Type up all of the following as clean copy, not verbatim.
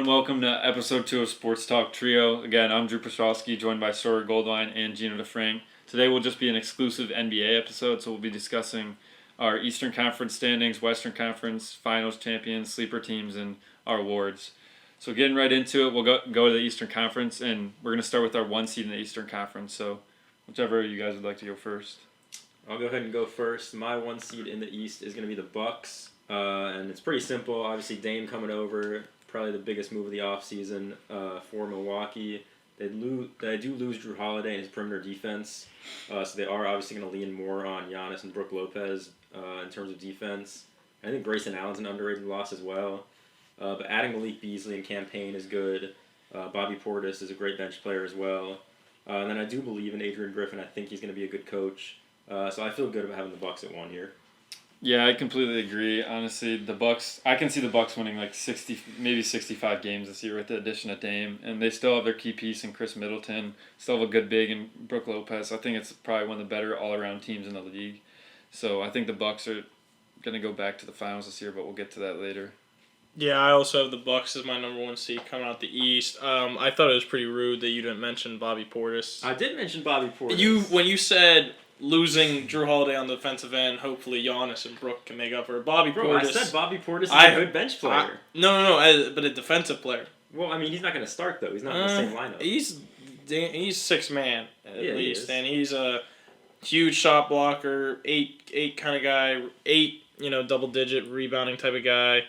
and welcome to episode 2 of Sports Talk Trio. Again, I'm Drew Pieschalski, joined by Sawyer Goldwein and Geno DeFrank. Today will just be an exclusive NBA episode, so we'll be discussing our Eastern Conference standings, Western Conference, Finals champions, sleeper teams, and our awards. So getting right into it, we'll go to the Eastern Conference, and we're going to start with our 1 seed in the Eastern Conference. So whichever you guys would like to go first. I'll go ahead and go first. My 1 seed in the East is going to be the Bucks, and it's pretty simple. Obviously, Dame coming over, probably the biggest move of the offseason for Milwaukee. They do lose Drew Holiday and his perimeter defense, so they are obviously going to lean more on Giannis and Brook Lopez in terms of defense. I think Grayson Allen's an underrated loss as well, but adding Malik Beasley and Campaign is good. Bobby Portis is a great bench player as well. And then I do believe in Adrian Griffin. I think he's going to be a good coach. So I feel good about having the Bucks at 1 here. Yeah, I completely agree. Honestly, the Bucks, I can see the Bucks winning like 60, maybe 65 games this year with the addition of Dame, and they still have their key piece in Chris Middleton. Still have a good big in Brook Lopez. I think it's probably one of the better all-around teams in the league. So I think the Bucks are going to go back to the finals this year, but we'll get to that later. Yeah, I also have the Bucks as my number 1 seed coming out the East. I thought it was pretty rude that you didn't mention Bobby Portis. I did mention Bobby Portis. When you said losing Drew Holiday on the defensive end, hopefully Giannis and Brook can make up for it. Portis. I said Bobby Portis is a good bench player. No, but a defensive player. Well, I mean, he's not going to start though. He's not in the same lineup. He's sixth man at least, he and he's a huge shot blocker, eight kind of guy, double digit rebounding type of guy.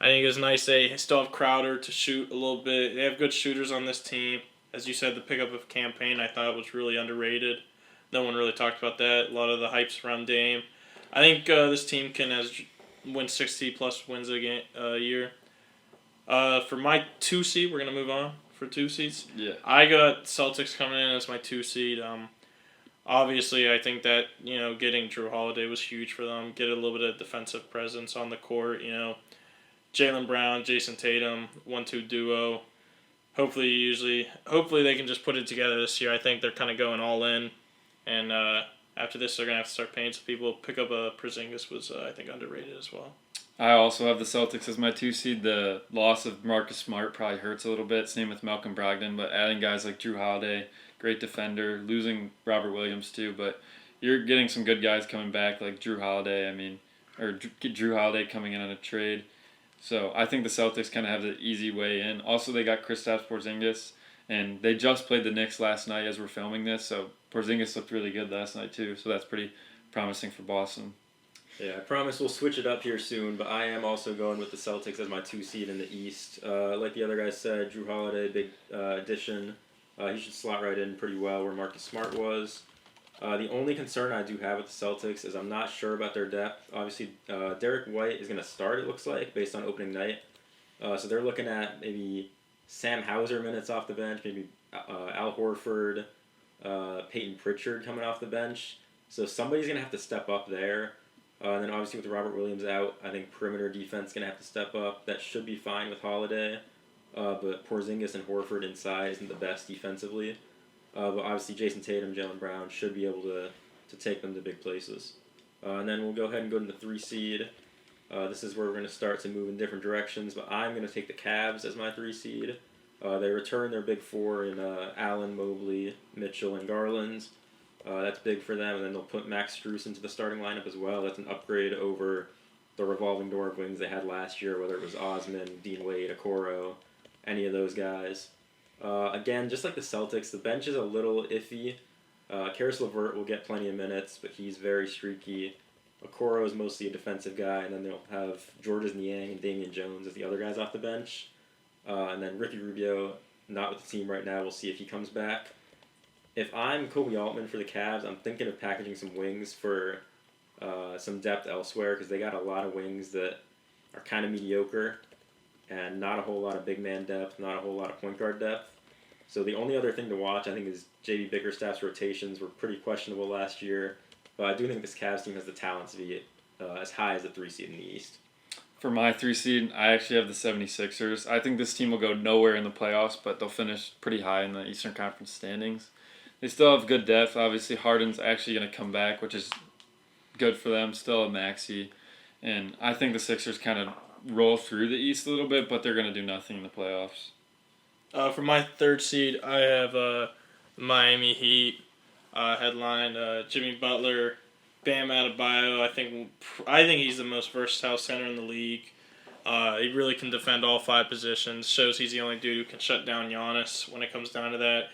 I think it's nice they still have Crowder to shoot a little bit. They have good shooters on this team. As you said, the pickup of Campaign I thought was really underrated. No one really talked about that. A lot of the hype's around Dame. I think this team can win 60-plus wins a year. For my 2 seed, we're going to move on for 2 seeds. Yeah. I got Celtics coming in as my 2 seed. Obviously, I think that getting Drew Holiday was huge for them. Get a little bit of defensive presence on the court. Jaylen Brown, Jason Tatum, 1-2 duo. Hopefully they can just put it together this year. I think they're kind of going all in. And after this, they're going to have to start paying some people. Pick up Porzingis was, I think, underrated as well. I also have the Celtics as my 2 seed. The loss of Marcus Smart probably hurts a little bit. Same with Malcolm Brogdon. But adding guys like Drew Holiday, great defender. Losing Robert Williams, too. But you're getting some good guys coming back, like Drew Holiday. Drew Holiday coming in on a trade. So I think the Celtics kind of have the easy way in. Also, they got Kristaps Porzingis. And they just played the Knicks last night as we're filming this, so Porzingis looked really good last night too. So that's pretty promising for Boston. Yeah, I promise we'll switch it up here soon, but I am also going with the Celtics as my 2 seed in the East. Like the other guys said, Drew Holiday, big addition. He should slot right in pretty well where Marcus Smart was. The only concern I do have with the Celtics is I'm not sure about their depth. Obviously, Derek White is going to start, it looks like, based on opening night. So they're looking at maybe Sam Hauser minutes off the bench, maybe Al Horford, Peyton Pritchard coming off the bench. So somebody's going to have to step up there. And then obviously with Robert Williams out, I think perimeter defense is going to have to step up. That should be fine with Holiday. But Porzingis and Horford inside isn't the best defensively. But obviously Jason Tatum, Jaylen Brown should be able to take them to big places. And then we'll go ahead and go to the 3 seed. This is where we're going to start to move in different directions, but I'm going to take the Cavs as my 3 seed. They return their big 4 in Allen, Mobley, Mitchell, and Garland. That's big for them, and then they'll put Max Strus into the starting lineup as well. That's an upgrade over the revolving door of wings they had last year, whether it was Osman, Dean Wade, Okoro, any of those guys. Again, just like the Celtics, the bench is a little iffy. Karis LeVert will get plenty of minutes, but he's very streaky. Okoro is mostly a defensive guy, and then they'll have Georges Niang and Damian Jones as the other guys off the bench. And then Ricky Rubio, not with the team right now. We'll see if he comes back. If I'm Kobe Altman for the Cavs, I'm thinking of packaging some wings for some depth elsewhere because they got a lot of wings that are kind of mediocre and not a whole lot of big man depth, not a whole lot of point guard depth. So the only other thing to watch, I think, is J.B. Bickerstaff's rotations were pretty questionable last year. But I do think this Cavs team has the talent to be as high as the 3 seed in the East. For my 3 seed, I actually have the 76ers. I think this team will go nowhere in the playoffs, but they'll finish pretty high in the Eastern Conference standings. They still have good depth. Obviously, Harden's actually going to come back, which is good for them. Still a maxi. And I think the Sixers kind of roll through the East a little bit, but they're going to do nothing in the playoffs. For my third seed, I have Miami Heat headline. Jimmy Butler, Bam Adebayo. I think he's the most versatile center in the league. He really can defend all 5 positions. Shows he's the only dude who can shut down Giannis when it comes down to that.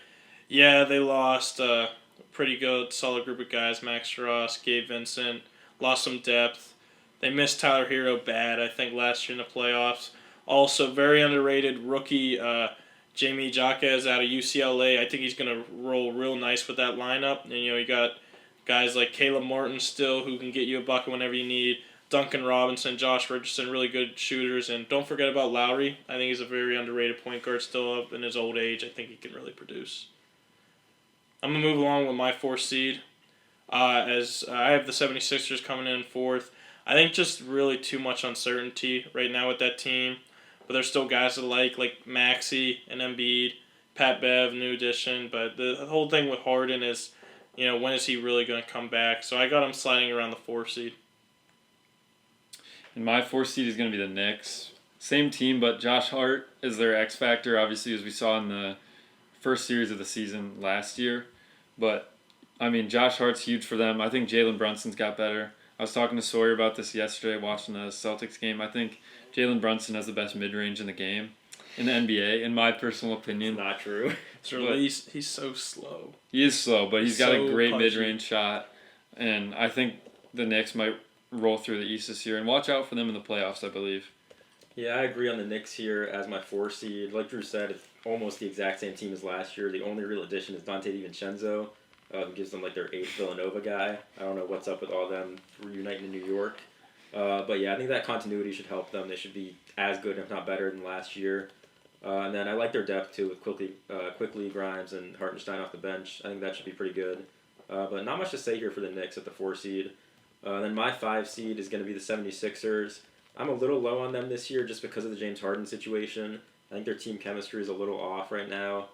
Yeah, they lost a pretty good, solid group of guys. Max Strus, Gabe Vincent. Lost some depth. They missed Tyler Hero bad, I think, last year in the playoffs. Also, very underrated rookie Jamie Jaquez out of UCLA. I think he's going to roll real nice with that lineup. And, you got guys like Caleb Martin still who can get you a bucket whenever you need. Duncan Robinson, Josh Richardson, really good shooters. And don't forget about Lowry. I think he's a very underrated point guard still up in his old age. I think he can really produce. I'm going to move along with my 4th seed. As I have the 76ers coming in 4th. I think just really too much uncertainty right now with that team. But there's still guys I like Maxey and Embiid, Pat Bev, new addition. But the whole thing with Harden is, when is he really going to come back? So I got him sliding around the 4th seed. And my 4th seed is going to be the Knicks. Same team, but Josh Hart is their X factor, obviously, as we saw in the first series of the season last year. But, Josh Hart's huge for them. I think Jalen Brunson's got better. I was talking to Sawyer about this yesterday watching the Celtics game. I think Jalen Brunson has the best mid-range in the game in the NBA, in my personal opinion. It's not true. He's so slow. He is slow, but he's got a great punchy mid-range shot. And I think the Knicks might roll through the East this year. And watch out for them in the playoffs, I believe. Yeah, I agree on the Knicks here as my 4 seed. Like Drew said, it's almost the exact same team as last year. The only real addition is Dante DiVincenzo, who gives them their 8th Villanova guy. I don't know what's up with all them reuniting in New York. But yeah, I think that continuity should help them. They should be as good, if not better, than last year. And then I like their depth too with Quickly, Grimes, and Hartenstein off the bench. I think that should be pretty good. But not much to say here for the Knicks at the 4 seed. Then my 5 seed is going to be the 76ers. I'm a little low on them this year just because of the James Harden situation. I think their team chemistry is a little off right now.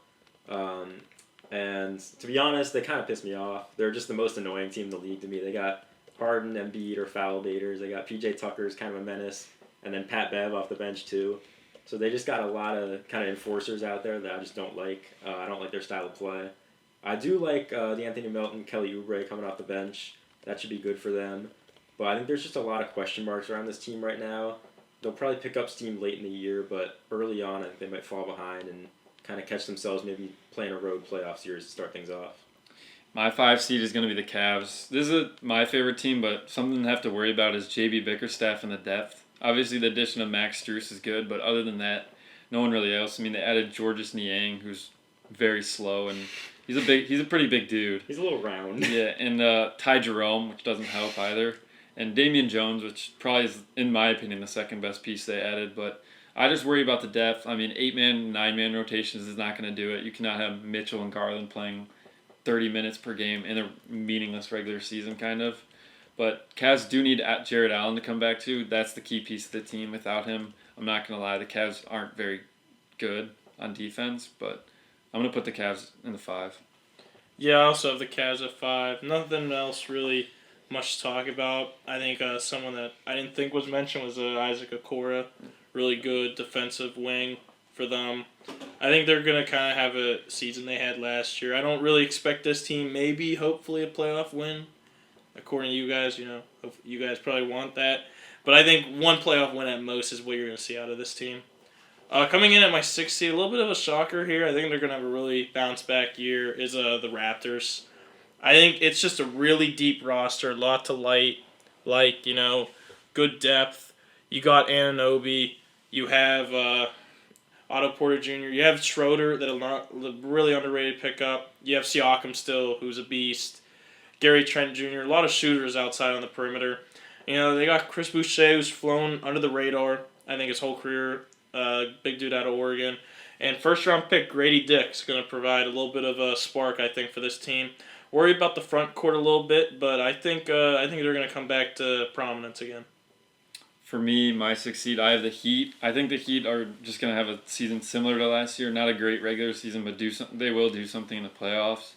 And to be honest, they kind of piss me off. They're just the most annoying team in the league to me. They got Harden, Embiid, or foul baiters. They got PJ Tucker's kind of a menace. And then Pat Bev off the bench too. So they just got a lot of kind of enforcers out there that I just don't like. I don't like their style of play. I do like the Anthony Melton, Kelly Oubre coming off the bench. That should be good for them. But I think there's just a lot of question marks around this team right now. They'll probably pick up steam late in the year, but early on I think they might fall behind and kind of catch themselves maybe playing a road playoff series to start things off. My 5 seed is going to be the Cavs. This is my favorite team, but something to have to worry about is J.B. Bickerstaff and the depth. Obviously, the addition of Max Strus is good, but other than that, no one really else. They added Georges Niang, who's very slow, and he's a pretty big dude. He's a little round. Yeah, and Ty Jerome, which doesn't help either, and Damian Jones, which probably is, in my opinion, the second best piece they added. But I just worry about the depth. 8-man, 9-man rotations is not going to do it. You cannot have Mitchell and Garland playing 30 minutes per game in a meaningless regular season, kind of. But Cavs do need Jared Allen to come back too. That's the key piece of the team. Without him, I'm not going to lie, the Cavs aren't very good on defense, but I'm going to put the Cavs in the 5. Yeah, I also have the Cavs at 5. Nothing else really much to talk about. I think someone that I didn't think was mentioned was Isaac Okoro. Really good defensive wing for them. I think they're going to kind of have a season they had last year. I don't really expect this team, hopefully a playoff win. According to you guys, you guys probably want that. But I think one playoff win at most is what you're going to see out of this team. Coming in at my 6th seed, a little bit of a shocker here. I think they're going to have a really bounce-back year, is the Raptors. I think it's just a really deep roster, a lot to like, good depth. You got Anunoby. You have Otto Porter Jr. You have Schroeder, that a really underrated pickup. You have Siakam still, who's a beast. Gary Trent Jr., a lot of shooters outside on the perimeter. They got Chris Boucher, who's flown under the radar, I think his whole career. Big dude out of Oregon. And first-round pick Grady Dick's going to provide a little bit of a spark, I think, for this team. Worried about the front court a little bit, but I think they're going to come back to prominence again. For me, my 6th seed, I have the Heat. I think the Heat are just going to have a season similar to last year. Not a great regular season, but they will do something in the playoffs.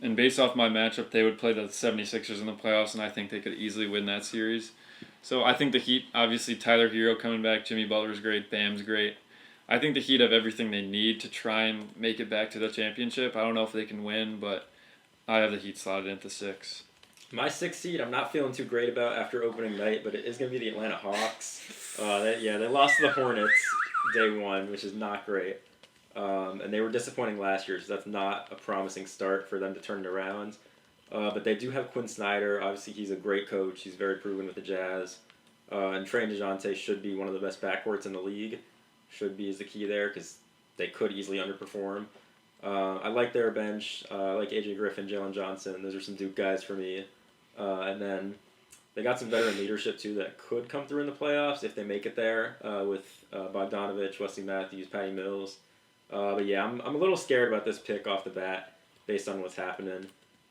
And based off my matchup, they would play the 76ers in the playoffs, and I think they could easily win that series. So I think the Heat, obviously Tyler Hero coming back, Jimmy Butler's great, Bam's great. I think the Heat have everything they need to try and make it back to the championship. I don't know if they can win, but I have the Heat slotted into 6. My 6th seed, I'm not feeling too great about after opening night, but it is going to be the Atlanta Hawks. They lost to the Hornets day 1, which is not great. And they were disappointing last year, so that's not a promising start for them to turn it around. But they do have Quinn Snyder. Obviously, he's a great coach. He's very proven with the Jazz. And Trey and DeJounte should be one of the best backcourts in the league. Should be is the key there because they could easily underperform. I like their bench. I like AJ Griffin, Jalen Johnson. Those are some Duke guys for me. And then they got some veteran leadership, too, that could come through in the playoffs if they make it there with Bogdanovich, Wesley Matthews, Patty Mills. But yeah, I'm a little scared about this pick off the bat based on what's happening.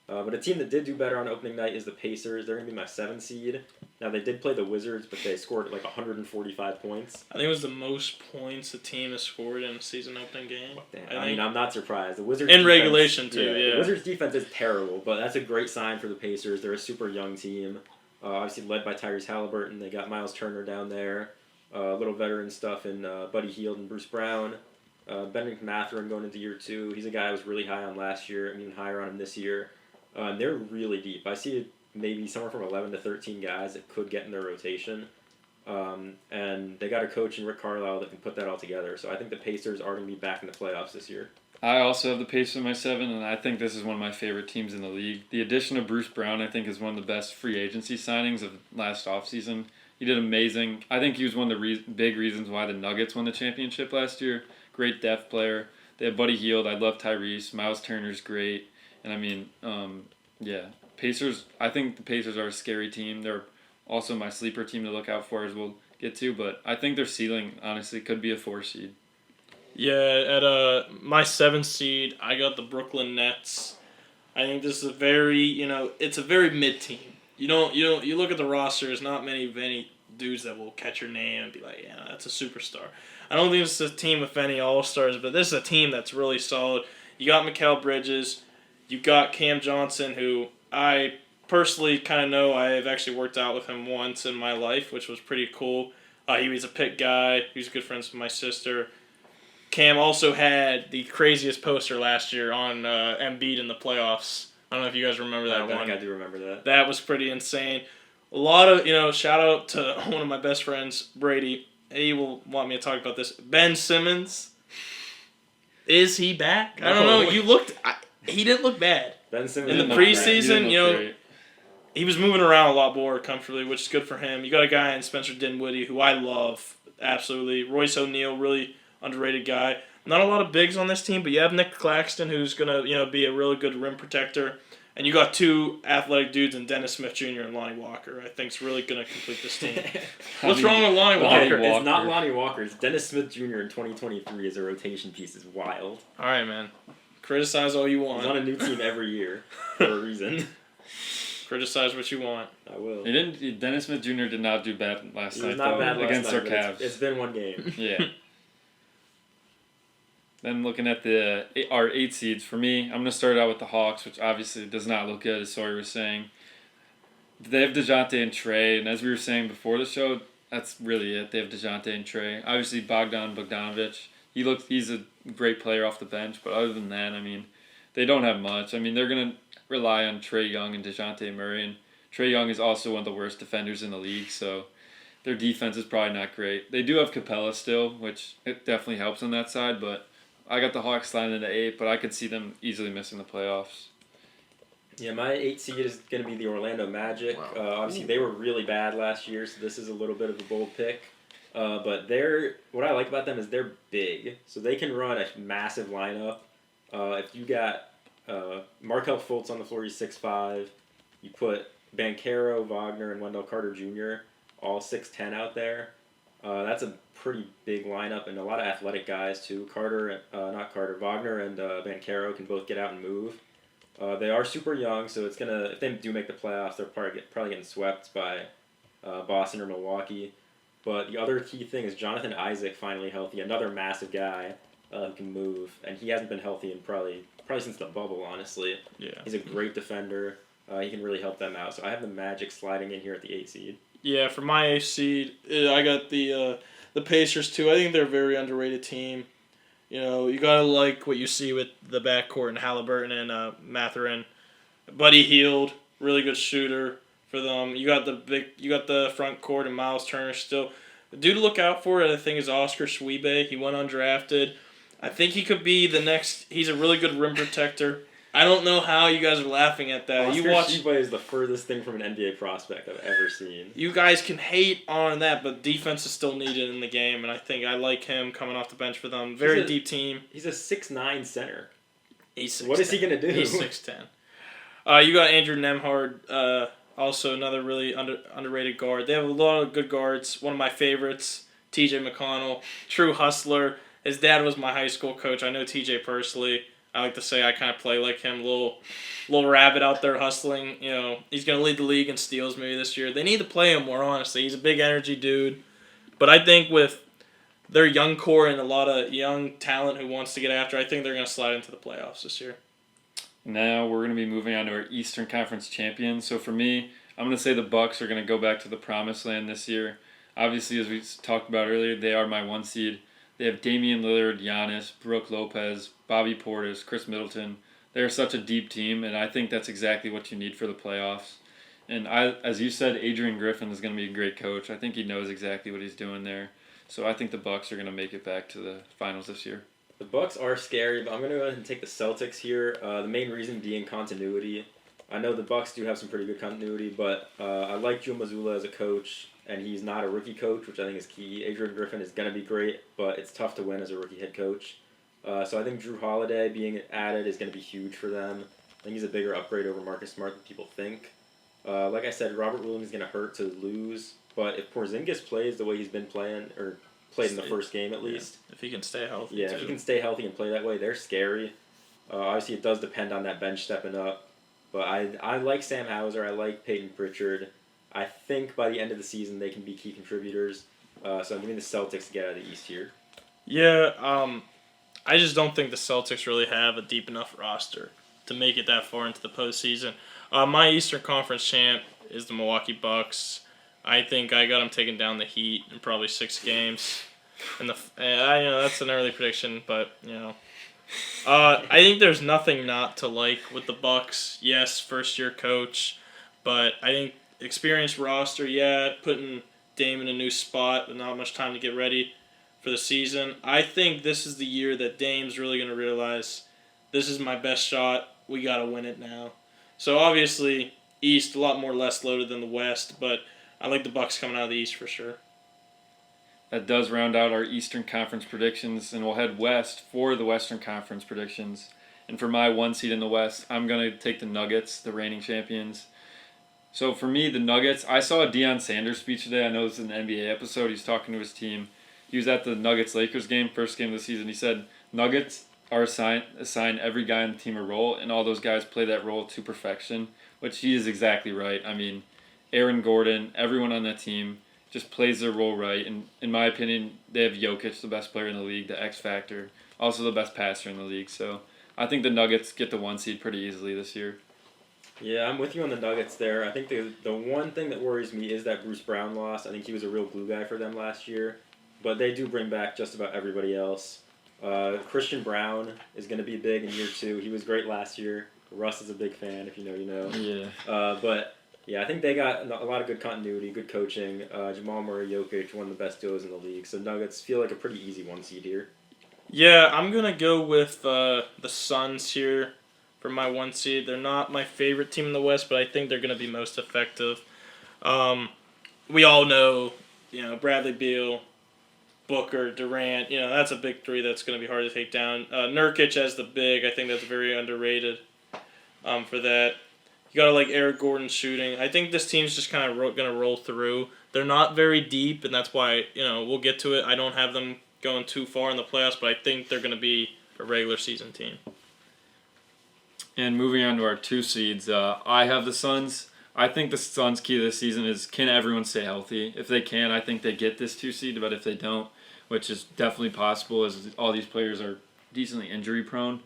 But a team that did do better on opening night is the Pacers. They're going to be my 7th seed. Now, they did play the Wizards, but they scored like 145 points. I think it was the most points a team has scored in a season opening game. I mean, I'm not surprised. The Wizards in defense, regulation, too, yeah. The Wizards' defense is terrible, but that's a great sign for the Pacers. They're a super young team. Obviously led by Tyrese Halliburton. They got Miles Turner down there. Little veteran stuff in Buddy Hield and Bruce Brown. Bennington Mathurin going into year 2. He's a guy I was really high on last year. I'm even higher on him this year. And they're really deep. I see maybe somewhere from 11 to 13 guys that could get in their rotation. And they got a coach in Rick Carlisle that can put that all together. So I think the Pacers are going to be back in the playoffs this year. I also have the Pacers in my 7, and I think this is one of my favorite teams in the league. The addition of Bruce Brown, I think, is one of the best free agency signings of last offseason. He did amazing. I think he was one of the big reasons why the Nuggets won the championship last year. Great depth player. They have Buddy Hield. I love Tyrese. Miles Turner's great. And I mean, Pacers, I think the Pacers are a scary team. They're also my sleeper team to look out for, as we'll get to. But I think their ceiling, honestly, could be a 4 seed. Yeah, at my 7th seed, I got the Brooklyn Nets. I think this is it's a very mid team. You look at the roster, there's not many dudes that will catch your name and be like, yeah, that's a superstar. I don't think this is a team with any all-stars, but this is a team that's really solid. You got Mikal Bridges. You got Cam Johnson, who I personally kind of know. I have actually worked out with him once in my life, which was pretty cool. He was a Pitt guy. He was good friends with my sister. Cam also had the craziest poster last year on Embiid in the playoffs. I don't know if you guys remember that one. I think I do remember that. That was pretty insane. A lot of, shout out to one of my best friends, Brady. He will want me to talk about this. Ben Simmons. Is he back? I don't know. He didn't look bad. Ben Simmons in the preseason, he was moving around a lot more comfortably, which is good for him. You got a guy in Spencer Dinwiddie, who I love, absolutely. Royce O'Neal, really underrated guy. Not a lot of bigs on this team, but you have Nick Claxton, who's going to be a really good rim protector. And you got 2 athletic dudes in Dennis Smith Jr. and Lonnie Walker. I think is really going to complete this team. What's wrong with Lonnie Walker? It's not Lonnie Walker. It's Dennis Smith Jr. in 2023 as a rotation piece. Is wild. All right, man. Criticize all you want. He's on a new team every year for a reason. Criticize what you want. I will. Dennis Smith Jr. did not do bad last night. Against our Cavs. It's been one game. Yeah. Then looking at our 8 seeds, for me, I'm going to start out with the Hawks, which obviously does not look good, as Sawyer was saying. They have DeJounte and Trey, and as we were saying before the show, that's really it. They have DeJounte and Trey. Obviously, Bogdanovich, he's a great player off the bench, but other than that, I mean, they don't have much. I mean, they're going to rely on Trey Young and DeJounte Murray, and Trey Young is also one of the worst defenders in the league, so their defense is probably not great. They do have Capella still, which it definitely helps on that side, but I got the Hawks sliding into 8, but I could see them easily missing the playoffs. Yeah, my 8 seed is going to be the Orlando Magic. Wow. Obviously, they were really bad last year, so this is a little bit of a bold pick. But what I like about them is they're big, so they can run a massive lineup. If you got Markelle Fultz on the floor, he's 6'5". You put Banchero, Wagner, and Wendell Carter Jr., all 6'10" out there. That's a pretty big lineup, and a lot of athletic guys too. Wagner and Banchero can both get out and move. They are super young, so it's gonna. If they do make the playoffs, they're probably getting swept by Boston or Milwaukee. But the other key thing is Jonathan Isaac finally healthy, another massive guy who can move, and he hasn't been healthy in probably since the bubble. Honestly, yeah, he's a great defender. He can really help them out. So I have the Magic sliding in here at the 8 seed. Yeah, for my eighth seed, I got the Pacers too. I think they're a very underrated team. You gotta like what you see with the backcourt and Halliburton and Mathurin. Buddy Hield, really good shooter for them. You got the front court and Miles Turner still. The dude to look out for, I think, is Oscar Schwebe. He went undrafted. I think he could be the next. He's a really good rim protector. I don't know how you guys are laughing at that. Oscar Schwebe is the furthest thing from an NBA prospect I've ever seen. You guys can hate on that, but defense is still needed in the game, and I think I like him coming off the bench for them. Very deep team. He's a 6'9" center. He's 6'10". What is he gonna do? He's 6'10". You got Andrew Nemhard, also another really underrated guard. They have a lot of good guards. One of my favorites, T.J. McConnell, true hustler. His dad was my high school coach. I know T.J. personally. I like to say I kind of play like him, little rabbit out there hustling. He's going to lead the league in steals maybe this year. They need to play him more, honestly. He's a big energy dude. But I think with their young core and a lot of young talent who wants to get after, I think they're going to slide into the playoffs this year. Now we're going to be moving on to our Eastern Conference champions. So for me, I'm going to say the Bucks are going to go back to the promised land this year. Obviously, as we talked about earlier, they are my 1 seed. They have Damian Lillard, Giannis, Brooke Lopez, Bobby Portis, Chris Middleton. They are such a deep team, and I think that's exactly what you need for the playoffs. And as you said, Adrian Griffin is going to be a great coach. I think he knows exactly what he's doing there. So I think the Bucks are going to make it back to the finals this year. The Bucks are scary, but I'm going to go ahead and take the Celtics here. The main reason being continuity. I know the Bucks do have some pretty good continuity, but I like Joe Mazzulla as a coach. And he's not a rookie coach, which I think is key. Adrian Griffin is going to be great, but it's tough to win as a rookie head coach. So I think Drew Holiday being added is going to be huge for them. I think he's a bigger upgrade over Marcus Smart than people think. Like I said, Robert Williams is going to hurt to lose, but if Porzingis plays the way he's been playing, or played in the first game at least. If he can stay healthy. Yeah, if he can stay healthy and play that way, they're scary. Obviously, it does depend on that bench stepping up. But I like Sam Hauser. I like Peyton Pritchard. I think by the end of the season they can be key contributors. So I'm giving the Celtics to get out of the East here. Yeah, I just don't think the Celtics really have a deep enough roster to make it that far into the postseason. My Eastern Conference champ is the Milwaukee Bucks. I think I got them taking down the Heat in probably 6 games. And that's an early prediction, but I think there's nothing not to like with the Bucks. Yes, first year coach, but I think experienced roster, putting Dame in a new spot with not much time to get ready for the season. I think this is the year that Dame's really going to realize this is my best shot. We got to win it now. So obviously, East a lot more less loaded than the West, but I like the Bucks coming out of the East for sure. That does round out our Eastern Conference predictions, and we'll head west for the Western Conference predictions. And for my 1 seed in the West, I'm going to take the Nuggets, the reigning champions. So for me, the Nuggets, I saw a Deion Sanders speech today. I know this is an NBA episode. He's talking to his team. He was at the Nuggets-Lakers game, first game of the season. He said, Nuggets are assign every guy on the team a role, and all those guys play that role to perfection, which he is exactly right. I mean, Aaron Gordon, everyone on that team just plays their role right. And in my opinion, they have Jokic, the best player in the league, the X Factor, also the best passer in the league. So I think the Nuggets get the 1 seed pretty easily this year. Yeah, I'm with you on the Nuggets there. I think the one thing that worries me is that Bruce Brown loss. I think he was a real glue guy for them last year. But they do bring back just about everybody else. Christian Brown is going to be big in year 2. He was great last year. Russ is a big fan, if you know, you know. Yeah. But, yeah, I think they got a lot of good continuity, good coaching. Jamal Murray, Jokic, one of the best duos in the league. So Nuggets feel like a pretty easy 1 seed here. Yeah, I'm going to go with the Suns here for my 1 seed. They're not my favorite team in the West, but I think they're going to be most effective. We all know, Bradley Beal, Booker, Durant, that's a big 3 that's going to be hard to take down. Nurkic as the big, I think that's very underrated for that. You got to like Eric Gordon shooting. I think this team's just kind of going to roll through. They're not very deep, and that's why, we'll get to it. I don't have them going too far in the playoffs, but I think they're going to be a regular season team. And moving on to our 2 seeds, I have the Suns. I think the Suns' key to this season is, can everyone stay healthy? If they can, I think they get this 2 seed, but if they don't, which is definitely possible as all these players are decently injury prone.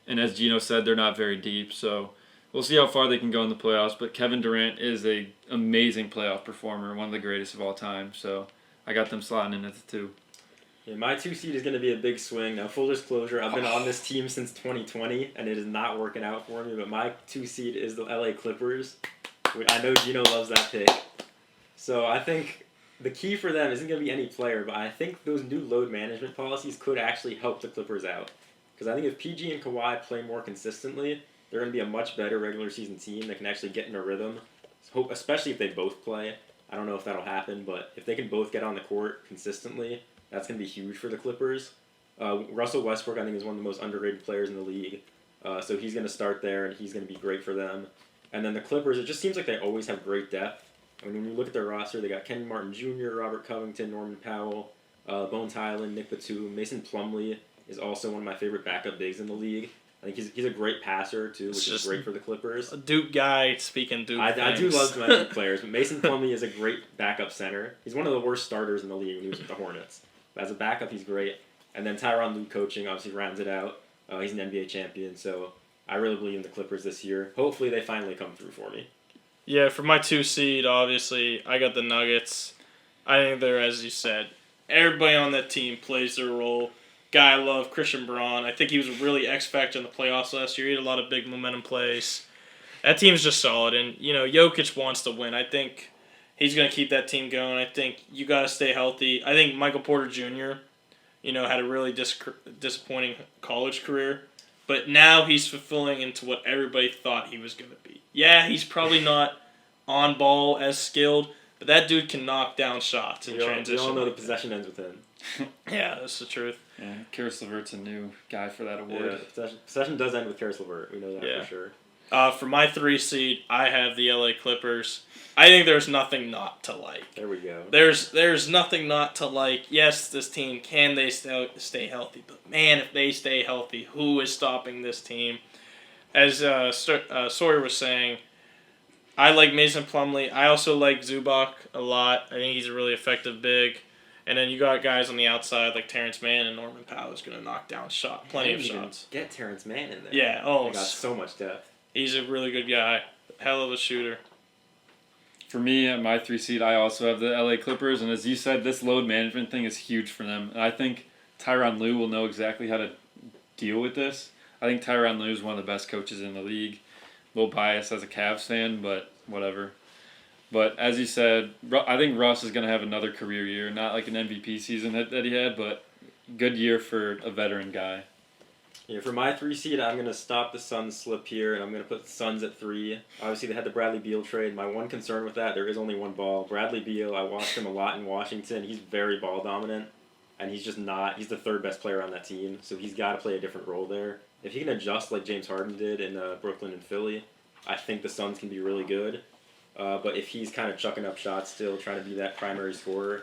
And as Geno said, they're not very deep, so we'll see how far they can go in the playoffs. But Kevin Durant is a amazing playoff performer, one of the greatest of all time. So I got them slotting in at the 2. Yeah, my 2 seed is going to be a big swing. Now, full disclosure, I've been on this team since 2020, and it is not working out for me. But my 2 seed is the LA Clippers. I know Geno loves that pick. So I think the key for them isn't going to be any player, but I think those new load management policies could actually help the Clippers out. Because I think if PG and Kawhi play more consistently, they're going to be a much better regular season team that can actually get in a rhythm, especially if they both play. I don't know if that'll happen, but if they can both get on the court consistently, that's going to be huge for the Clippers. Russell Westbrook, I think, is one of the most underrated players in the league. So he's going to start there, and he's going to be great for them. And then the Clippers, it just seems like they always have great depth. I mean, when you look at their roster, they got Kenny Martin Jr., Robert Covington, Norman Powell, Bones Highland, Nick Batum, Mason Plumlee is also one of my favorite backup bigs in the league. I think he's a great passer, too, which is great for the Clippers. A Duke guy speaking Duke I do love my Duke players, but Mason Plumlee is a great backup center. He's one of the worst starters in the league when he was with the Hornets. But as a backup, he's great. And then Tyronn Lue coaching obviously rounds it out. He's an NBA champion, so I really believe in the Clippers this year. Hopefully they finally come through for me. Yeah, for my 2 seed, obviously, I got the Nuggets. I think they're, as you said, everybody on that team plays their role. Guy I love, Christian Braun. I think he was a really X factor in the playoffs last year. He had a lot of big momentum plays. That team's just solid, and Jokic wants to win. I think he's going to keep that team going. I think you got to stay healthy. I think Michael Porter Jr. Had a really disappointing college career, but now he's fulfilling into what everybody thought he was going to be. Yeah, he's probably not on ball as skilled, but that dude can knock down shots in transition. We all know the possession ends with him. Yeah, that's the truth. Yeah, Karis LeVert's a new guy for that award. Yeah, possession does end with Karis LeVert. We know that for sure. For my 3 seed, I have the LA Clippers. I think there's nothing not to like. There we go. There's nothing not to like. Yes, this team, can they stay healthy? But man, if they stay healthy, who is stopping this team? As Sawyer was saying, I like Mason Plumlee. I also like Zubac a lot. I think he's a really effective big. And then you got guys on the outside like Terrence Mann and Norman Powell who's going to knock down plenty of shots. Get Terrence Mann in there. Yeah, They got so much depth. He's a really good guy. Hell of a shooter. For me, at my 3 seed, I also have the LA Clippers. And as you said, this load management thing is huge for them. And I think Tyronn Lue will know exactly how to deal with this. I think Tyronn Lue is one of the best coaches in the league. A little biased as a Cavs fan, but whatever. But as you said, I think Russ is going to have another career year. Not like an MVP season that he had, but good year for a veteran guy. Yeah, for my 3 seed, I'm going to stop the Suns slip here, and I'm going to put the Suns at 3. Obviously, they had the Bradley Beal trade. My one concern with that, there is only one ball. Bradley Beal, I watched him a lot in Washington. He's very ball dominant, and he's just not. He's the 3rd best player on that team, so he's got to play a different role there. If he can adjust like James Harden did in Brooklyn and Philly, I think the Suns can be really good. But if he's kind of chucking up shots still, trying to be that primary scorer,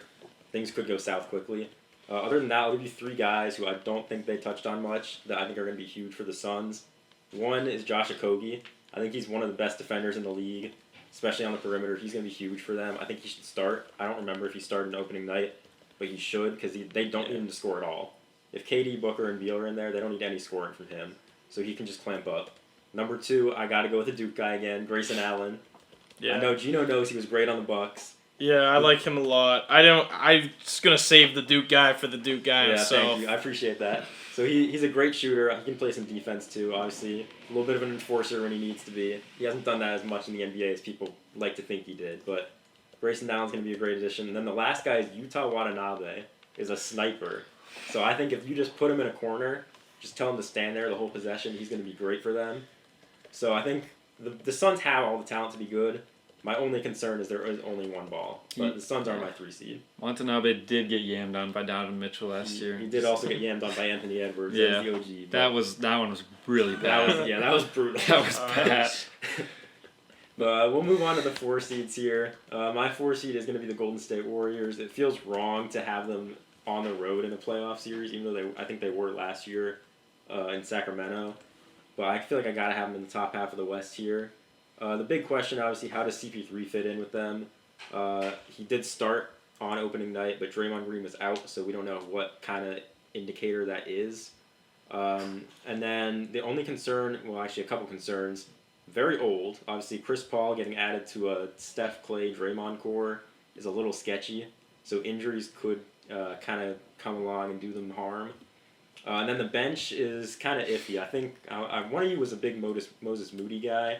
things could go south quickly. Other than that, I'll give you 3 guys who I don't think they touched on much that I think are going to be huge for the Suns. One is Josh Okogie. I think he's one of the best defenders in the league, especially on the perimeter. He's going to be huge for them. I think he should start. I don't remember if he started in opening night, but he should because they don't need him to score at all. If KD, Booker, and Beal are in there, they don't need any scoring from him, so he can just clamp up. Number 2, I got to go with the Duke guy again, Grayson Allen. Yeah. I know Geno knows he was great on the Bucks. Yeah, I like him a lot. I'm just gonna save the Duke guy for the Duke guy himself. Thank you. I appreciate that. So he's a great shooter. He can play some defense too. Obviously, a little bit of an enforcer when he needs to be. He hasn't done that as much in the NBA as people like to think he did. But Grayson Allen's gonna be a great addition. And then the last guy is Yuta Watanabe, is a sniper. So I think if you just put him in a corner, just tell him to stand there the whole possession, he's gonna be great for them. So I think the Suns have all the talent to be good. My only concern is there is only one ball. But the Suns are my 3 seed. Watanabe did get yammed on by Donovan Mitchell last year. He did also get yammed on by Anthony Edwards. Yeah, the OG. That one was really bad. That was brutal. That was bad. But we'll move on to the 4 seeds here. My 4 seed is going to be the Golden State Warriors. It feels wrong to have them on the road in a playoff series, even though I think they were last year in Sacramento. But I feel like I got to have them in the top half of the West here. The big question, obviously, how does CP3 fit in with them? He did start on opening night, but Draymond Green was out, so we don't know what kind of indicator that is. And then the only concern, well, actually a couple concerns. very old. Obviously, Chris Paul getting added to a Steph, Clay, Draymond core is a little sketchy. So injuries could kind of come along and do them harm. And then the bench is kind of iffy. I think one of you was a big Moses Moody guy.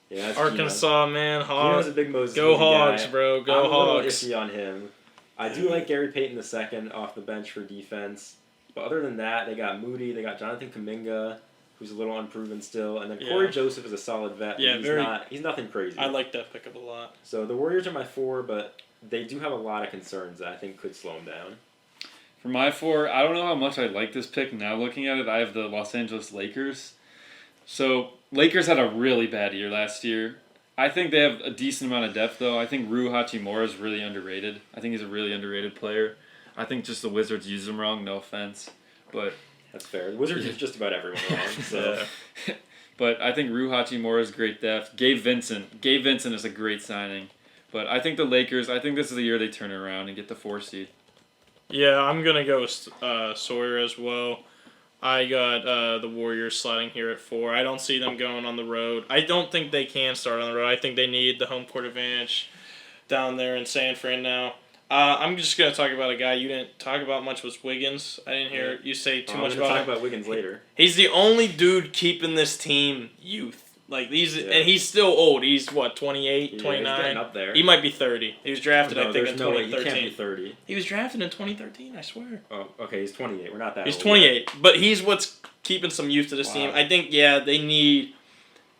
Yeah, that's Arkansas, man. Hogs. A big Moses Go Moody Hogs, guy. bro. Go I'm Hogs. a little iffy on him. I do like Gary Payton II off the bench for defense. But other than that, they got Moody, they got Jonathan Kuminga, who's a little unproven still, and then Corey Joseph is a solid vet. Yeah, he's nothing crazy. I like that pickup a lot. So the Warriors are my 4, but they do have a lot of concerns that I think could slow them down. For my 4, I don't know how much I like this pick. Now looking at it, I have the Los Angeles Lakers. So Lakers had a really bad year last year. I think they have a decent amount of depth, though. I think Rui Hachimura is really underrated. I think he's a really underrated player. I think just the Wizards use him wrong, no offense. But that's fair. The Wizards use just about everyone wrong. So. But I think Rui Hachimura is great depth. Gabe Vincent is a great signing. But I think the Lakers, I think this is the year they turn it around and get the 4 seed. Yeah, I'm going to go with Sawyer as well. I got the Warriors sliding here at 4. I don't see them going on the road. I don't think they can start on the road. I think they need the home court advantage down there in San Fran now. I'm just going to talk about a guy you didn't talk about much was Wiggins. I didn't hear you say too much about him. We'll talk about Wiggins later. He's the only dude keeping this team youth. Like and he's still old. He's 28, 29. He's getting up there. He might be 30. He was drafted, I think, in 2013. He can't be 30. He was drafted in 2013, I swear. Oh, okay, he's 28. We're not that He's old 28, but he's what's keeping some youth to this team. I think they need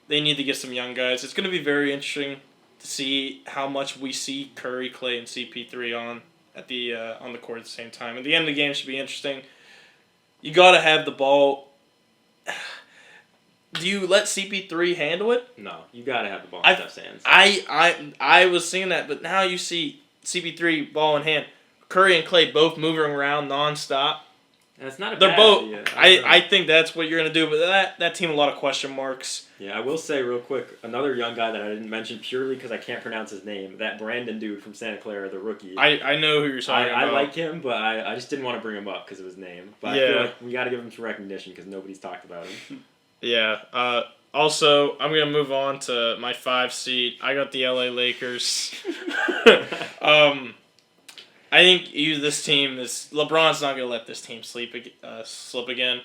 to get some young guys. It's going to be very interesting to see how much we see Curry, Clay, and CP3 on the court at the same time. At the end of the game should be interesting. You got to have the ball. Do you let CP3 handle it? No, you got to have the ball in Steph's hands. I was seeing that, but now you see CP3 ball in hand. Curry and Clay both moving around nonstop. That's not a They're bad both. idea. I think that's what you're gonna do, but that team a lot of question marks. Yeah, I will say real quick, another young guy that I didn't mention purely because I can't pronounce his name. That Brandon dude from Santa Clara, the rookie. I know who you're talking about. I like him, but I just didn't want to bring him up because of his name. But I feel like we got to give him some recognition because nobody's talked about him. Yeah. Also, I'm gonna move on to my 5 seed. I got the LA Lakers. I think this team is LeBron's not gonna let this team slip again.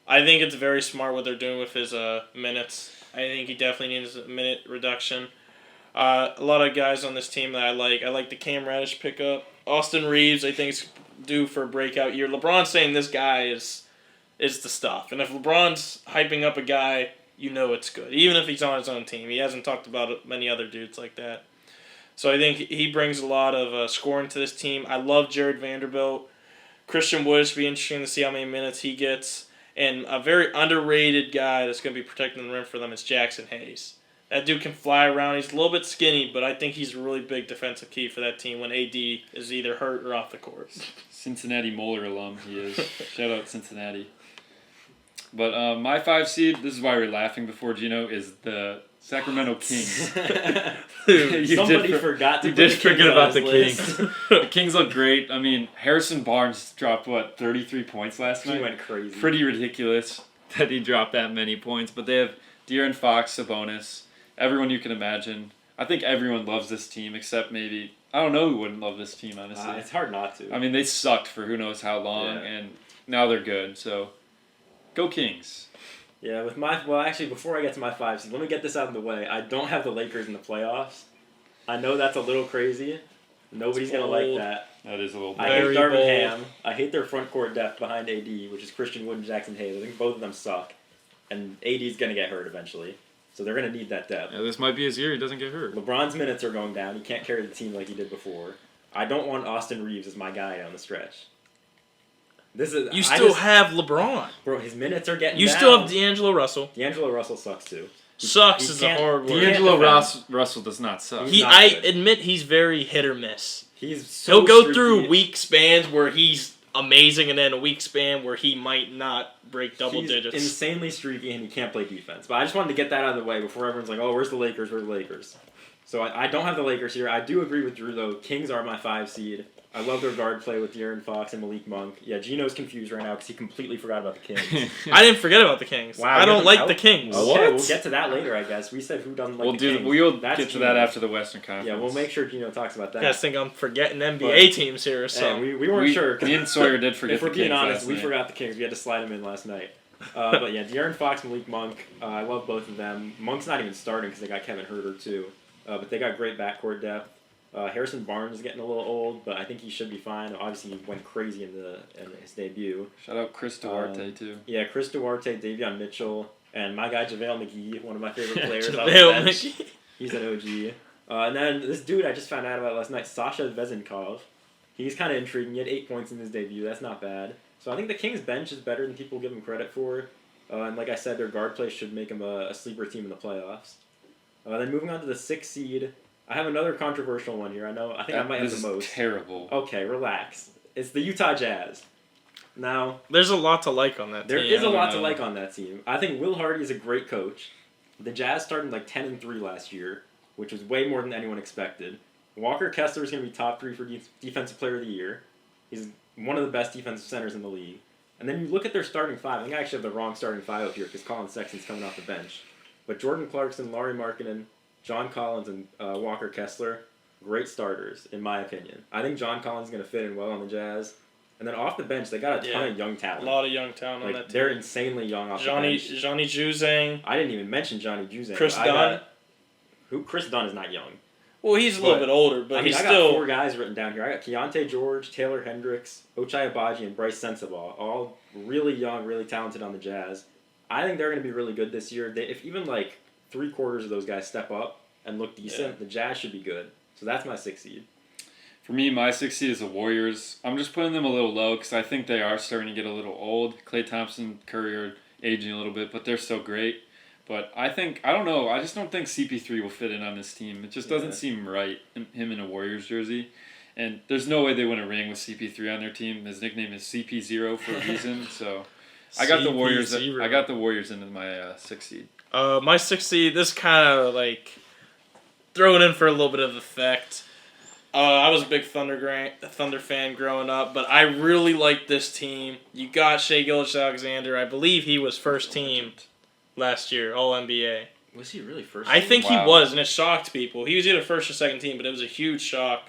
I think it's very smart what they're doing with his minutes. I think he definitely needs a minute reduction. A lot of guys on this team that I like. I like the Cam Reddish pickup. Austin Reeves, I think, is due for a breakout year. LeBron's saying this guy is the stuff, and if LeBron's hyping up a guy, you know it's good. Even if he's on his own team, he hasn't talked about many other dudes like that. So I think he brings a lot of scoring to this team. I love Jared Vanderbilt. Christian Wood should be interesting to see how many minutes he gets. And a very underrated guy that's going to be protecting the rim for them is Jackson Hayes. That dude can fly around. He's a little bit skinny, but I think he's a really big defensive key for that team when AD is either hurt or off the court. Cincinnati Moeller alum he is. Shout out Cincinnati. But my 5 seed, this is why we were laughing before, Geno, is the Sacramento Kings. Somebody forgot to You did forget about the Kings. The Kings look great. I mean, Harrison Barnes dropped, 33 points last night? He went crazy. Pretty ridiculous that he dropped that many points. But they have De'Aaron Fox, Sabonis, everyone you can imagine. I think everyone loves this team except maybe... I don't know who wouldn't love this team, honestly. It's hard not to. I mean, they sucked for who knows how long, and now they're good. So, go Kings. Yeah, actually, before I get to my 5 seed, let me get this out of the way. I don't have the Lakers in the playoffs. I know that's a little crazy. Nobody's going to like that. That is a little I hate Darvin Ham. I hate their front court depth behind AD, which is Christian Wood and Jackson Hayes. I think both of them suck. And AD's going to get hurt eventually. So they're going to need that depth. Yeah, this might be his year. He doesn't get hurt. LeBron's minutes are going down. He can't carry the team like he did before. I don't want Austin Reeves as my guy down the stretch. You still have LeBron. Bro, his minutes are getting down. You still have D'Angelo Russell. D'Angelo Russell sucks too. Sucks is a hard word. D'Angelo Russell does not suck. I admit he's very hit or miss. He'll go through weak spans where he's amazing and then a weak span where he might not break double digits. He's insanely streaky and he can't play defense. But I just wanted to get that out of the way before everyone's like, oh, where's the Lakers? Where's the Lakers? So I don't have the Lakers here. I do agree with Drew, though. Kings are my 5 seed. I love their guard play with De'Aaron Fox and Malik Monk. Yeah, Gino's confused right now because he completely forgot about the Kings. I didn't forget about the Kings. Wow, I don't them like out? the Kings. Okay, we'll get to that later, I guess. We said who doesn't like the Kings. We'll That's get to Gino. that after the Western Conference. Yeah, we'll make sure Gino talks about that. You guys think I'm forgetting NBA teams here, so. Hey, we weren't sure. Me and Sawyer did forget if the we're Kings being honest, last we night. forgot the Kings. We had to slide them in last night. But yeah, De'Aaron Fox, Malik Monk. I love both of them. Monk's not even starting because they got Kevin Huerter too. But they got great backcourt depth. Harrison Barnes is getting a little old, but I think he should be fine. Obviously, he went crazy in his debut. Shout out Chris Duarte too. Yeah, Chris Duarte, Davion Mitchell, and my guy JaVale McGee, one of my favorite players. off the JaVale bench. McGee. He's an OG. And then this dude I just found out about last night, Sasha Vezenkov. He's kind of intriguing. He had 8 points in his debut. That's not bad. So I think the Kings bench is better than people give him credit for. And like I said, their guard play should make him a sleeper team in the playoffs. Then moving on to the 6th seed, I have another controversial one here. I think I might have the most. This is terrible. Okay, relax. It's the Utah Jazz. Now, There's a lot to like on that there team. is a lot to know. like on that team. I think Will Hardy is a great coach. The Jazz started like 10-3 last year, which was way more than anyone expected. Walker Kessler is going to be top 3 for Defensive Player of the Year. He's one of the best defensive centers in the league. And then you look at their starting 5. I think I actually have the wrong starting 5 up here because Colin Sexton's coming off the bench. But Jordan Clarkson, Lauri Markkanen, John Collins, and Walker Kessler, great starters, in my opinion. I think John Collins is going to fit in well on the Jazz. And then off the bench, they got a ton of young A talent. lot of young talent on that team. They're insanely young off Johnny the bench. Johnny Juzang. I didn't even mention Johnny Juzang. Chris but Dunn. Chris Dunn is not young. Well, he's a little But, bit older, but I mean, he's I got still. 4 guys written down here. I got Keontae George, Taylor Hendricks, Ochai Agbaji, and Bryce Sensabaugh. All really young, really talented on the Jazz. I think they're going to be really good this year. If even like 3/4 of those guys step up and look decent, the Jazz should be good. So that's my 6th seed. For me, my 6th seed is the Warriors. I'm just putting them a little low because I think they are starting to get a little old. Klay Thompson, Curry are aging a little bit, but they're still great. But I don't know. I just don't think CP3 will fit in on this team. It just doesn't seem right, him in a Warriors jersey. And there's no way they win a ring with CP3 on their team. His nickname is CP0 for a reason. So I got the Warriors. I got the Warriors into my 6th seed. My 6th seed, this kind of like throw it in for a little bit of effect. I was a big Thunder fan growing up, but I really like this team. You got Shai Gilgeous-Alexander. I believe he was first team last year, All NBA. Was he really first? I think he Wow. was, and it shocked people. He was either first or second team, but it was a huge shock.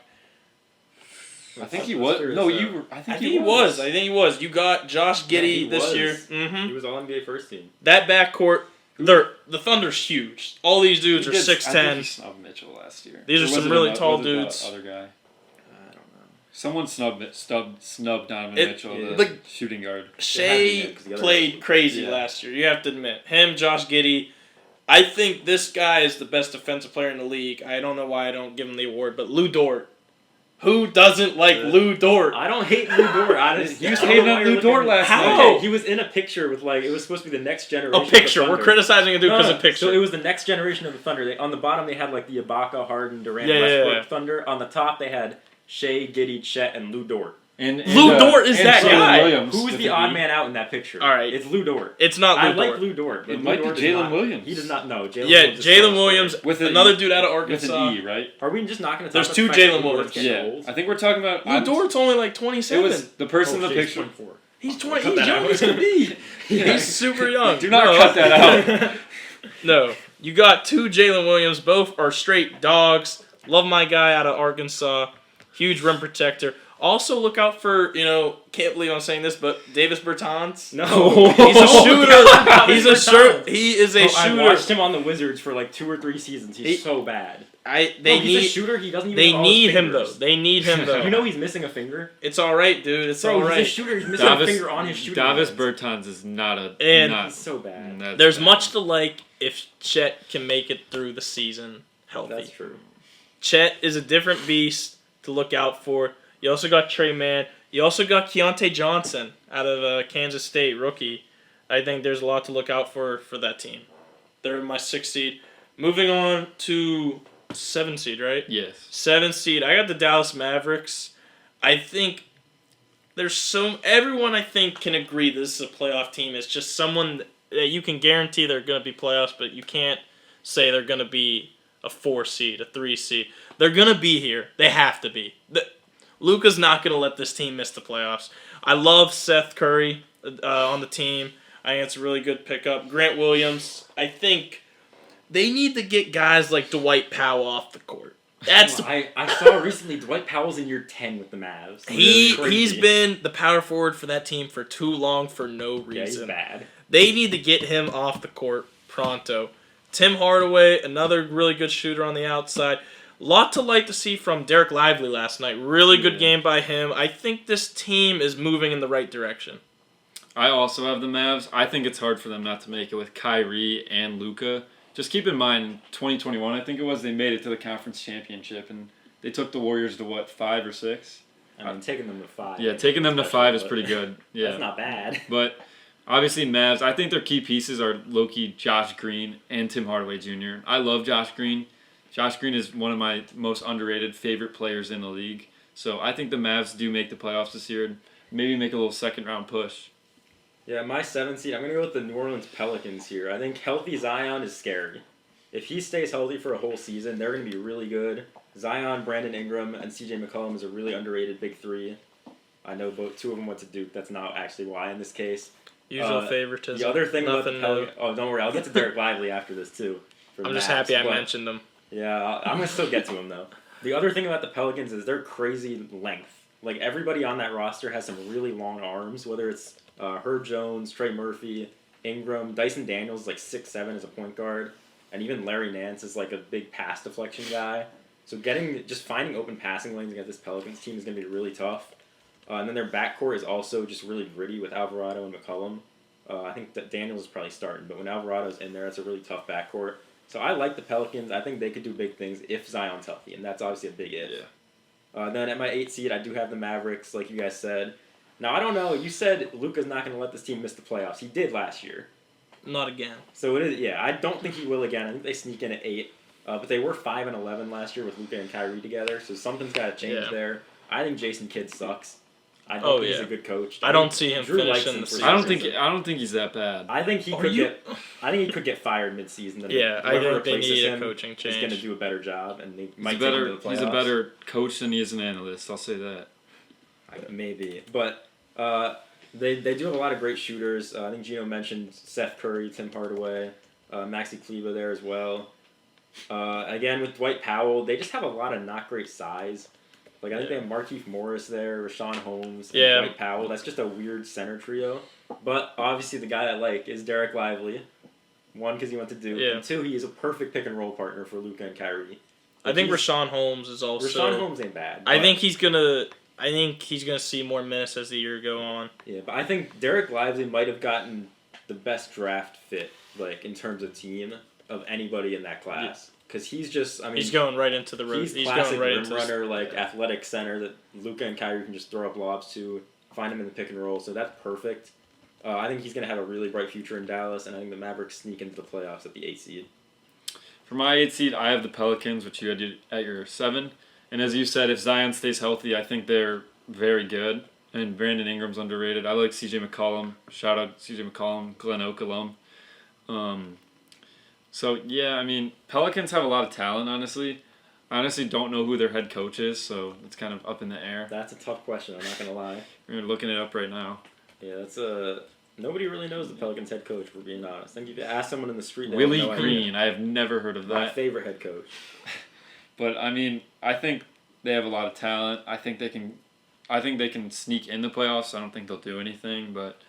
I think he was. No, you were. I think he was. I think he was. You got Josh Giddey he this was. year. He Mm-hmm. was All NBA first team. That backcourt, the Thunder's huge. All these dudes are I think 6'10". he snubbed Mitchell last year. These are Or was some it really another- tall was it the dudes. Other guy. I don't know. Someone snubbed Donovan It- Mitchell, yeah. the shooting guard. Shea 'cause the other played guys- crazy Yeah. last year. You have to admit. Him, Josh Giddey. I think this guy is the best defensive player in the league. I don't know why I don't give him the award, but Lou Dort. Who doesn't like Lou Dort? I don't hate Lou Dort. I just You was hating on Lou Dort last How? night. Okay, he was in a picture with like it was supposed to be the next generation. A of the picture. We're Thunder. criticizing a dude because No, of picture. So it was the next generation of the Thunder. On the bottom they had like the Ibaka, Harden, Durant, Yeah, Westbrook yeah. Thunder. On the top they had Shea, Giddey, Chet, and Lou Dort. And Lou Dort is and that Jalen guy. Williams Who was with the an odd E. man out in that picture? All right. It's Lou Dort. It's not Lou I Dort. like Lou Dort. But It Lou might be Dort does Jalen not- Williams. He does not know. Jalen Yeah, Williams is Jalen so Williams, straight. With an another E. dude out of With Arkansas. an E, right? Are we just not going to? There's talk two about the fact Jalen that Lou Dort's Williams. getting Yeah, old? I think we're talking about. Lou Dort's only like 27. It was the person in the Shay's picture. 24. He's 20. Cut He's that young out. as can be. He's super young. Do not No. cut that out. No. You got 2 Jalen Williams. Both are straight dogs. Love my guy out of Arkansas. Huge rim protector. Also, look out for, can't believe I'm saying this, but Davis Bertans. No, He's a shooter. God, He's a Davis shirt. Bertans. He is a I shooter. watched him on the Wizards for like 2 or 3 seasons. He's He- so bad. They he's a shooter. He doesn't even. They have all his need him though. fingers. They need him though. You know he's missing a finger. It's all right, dude. It's Bro, all he's a right. shooter. He's missing a finger on his shooting. Davis hands. Bertans is not a. And- not, He's so bad. that's There's bad. much to like if Chet can make it through the season healthy. That's true. Chet is a different beast to look out for. You also got Trey Mann. You also got Keontae Johnson out of Kansas State, rookie. I think there's a lot to look out for that team. They're my 6th seed. Moving on to 7 seed, right? Yes. 7 seed. I got the Dallas Mavericks. I think everyone I think can agree this is a playoff team. It's just someone that you can guarantee they're going to be playoffs, but you can't say they're going to be a 4 seed, a 3 seed. They're going to be here. They have to be. Luka's not going to let this team miss the playoffs. I love Seth Curry on the team. I think it's a really good pickup. Grant Williams, I think they need to get guys like Dwight Powell off the court. I saw recently Dwight Powell's in year 10 with the Mavs. He's been the power forward for that team for too long for no reason. Yeah, he's bad. They need to get him off the court pronto. Tim Hardaway, another really good shooter on the outside. Lot to like to see from Derek Lively last night. Really good game by him. I think this team is moving in the right direction. I also have the Mavs. I think it's hard for them not to make it with Kyrie and Luka. Just keep in mind, 2021, I think it was, they made it to the conference championship, and they took the Warriors to, 5 or 6? I mean, taking them to 5. Yeah, taking them to 5 is pretty good. Yeah, that's not bad. But obviously, Mavs, I think their key pieces are low-key Josh Green and Tim Hardaway Jr. I love Josh Green. Josh Green is one of my most underrated favorite players in the league. So I think the Mavs do make the playoffs this year and maybe make a little second-round push. Yeah, my 7th seed, I'm going to go with the New Orleans Pelicans here. I think healthy Zion is scary. If he stays healthy for a whole season, they're going to be really good. Zion, Brandon Ingram, and CJ McCollum is a really underrated big three. I know two of them went to Duke. That's not actually why in this case. Usual favoritism. The other thing about the Pelicans... Oh, don't worry. I'll get to Derek Lively after this, too. I'm just happy I mentioned him. Yeah, I'm going to still get to him, though. The other thing about the Pelicans is their crazy length. Like, everybody on that roster has some really long arms, whether it's Herb Jones, Trey Murphy, Ingram, Dyson Daniels is like 6'7" as a point guard, and even Larry Nance is like a big pass deflection guy. So finding open passing lanes against this Pelicans team is going to be really tough. And then their backcourt is also just really gritty with Alvarado and McCollum. I think that Daniels is probably starting, but when Alvarado's in there, it's a really tough backcourt. So I like the Pelicans. I think they could do big things if Zion's healthy, and that's obviously a big if. Yeah. Then at my 8th seed, I do have the Mavericks, like you guys said. Now, I don't know. You said Luka's not going to let this team miss the playoffs. He did last year. Not again. So it is. Yeah, I don't think he will again. I think they sneak in at 8. But they were 5-11 last year with Luka and Kyrie together. So something's got to change there. I think Jason Kidd sucks. I don't think he's a good coach. I don't see him finishing the season. I don't think he's that bad. I think he could get fired mid-season. Then I think they need a coaching change. He's going to do a better job, and they might take him to the playoffs. He's a better coach than he is an analyst. I'll say that. Maybe, but they do have a lot of great shooters. I think Geno mentioned Seth Curry, Tim Hardaway, Maxi Kleber there as well. Again, with Dwight Powell, they just have a lot of not great size. Like, I think they have Markieff Morris there, Rashawn Holmes, and Dwight Powell. That's just a weird center trio. But obviously the guy I like is Derek Lively. 1, because he went to Duke. Yeah. And 2, he is a perfect pick-and-roll partner for Luka and Kyrie. I think Rashawn Holmes is also... Rashawn Holmes ain't bad. I think he's gonna see more minutes as the year go on. Yeah, but I think Derek Lively might have gotten the best draft fit, like, in terms of team, of anybody in that class. Because he's just, he's going right into the road. He's classic rim runner, athletic center that Luka and Kyrie can just throw up lobs to, find him in the pick and roll. So that's perfect. I think he's going to have a really bright future in Dallas, and I think the Mavericks sneak into the playoffs at the 8th seed. For my 8th seed, I have the Pelicans, which you had at your 7. And as you said, if Zion stays healthy, I think they're very good. And Brandon Ingram's underrated. I like CJ McCollum. Shout out CJ McCollum, Glen Oak alum. So, yeah, Pelicans have a lot of talent, honestly. I honestly don't know who their head coach is, so it's kind of up in the air. That's a tough question, I'm not going to lie. We're looking it up right now. Yeah, that's nobody really knows the Pelicans head coach, for being honest. I think if you ask someone in the street, they Willie have no Green. idea. I have never heard of that. My favorite head coach. But, I think they have a lot of talent. I think they can sneak in the playoffs. I don't think they'll do anything, but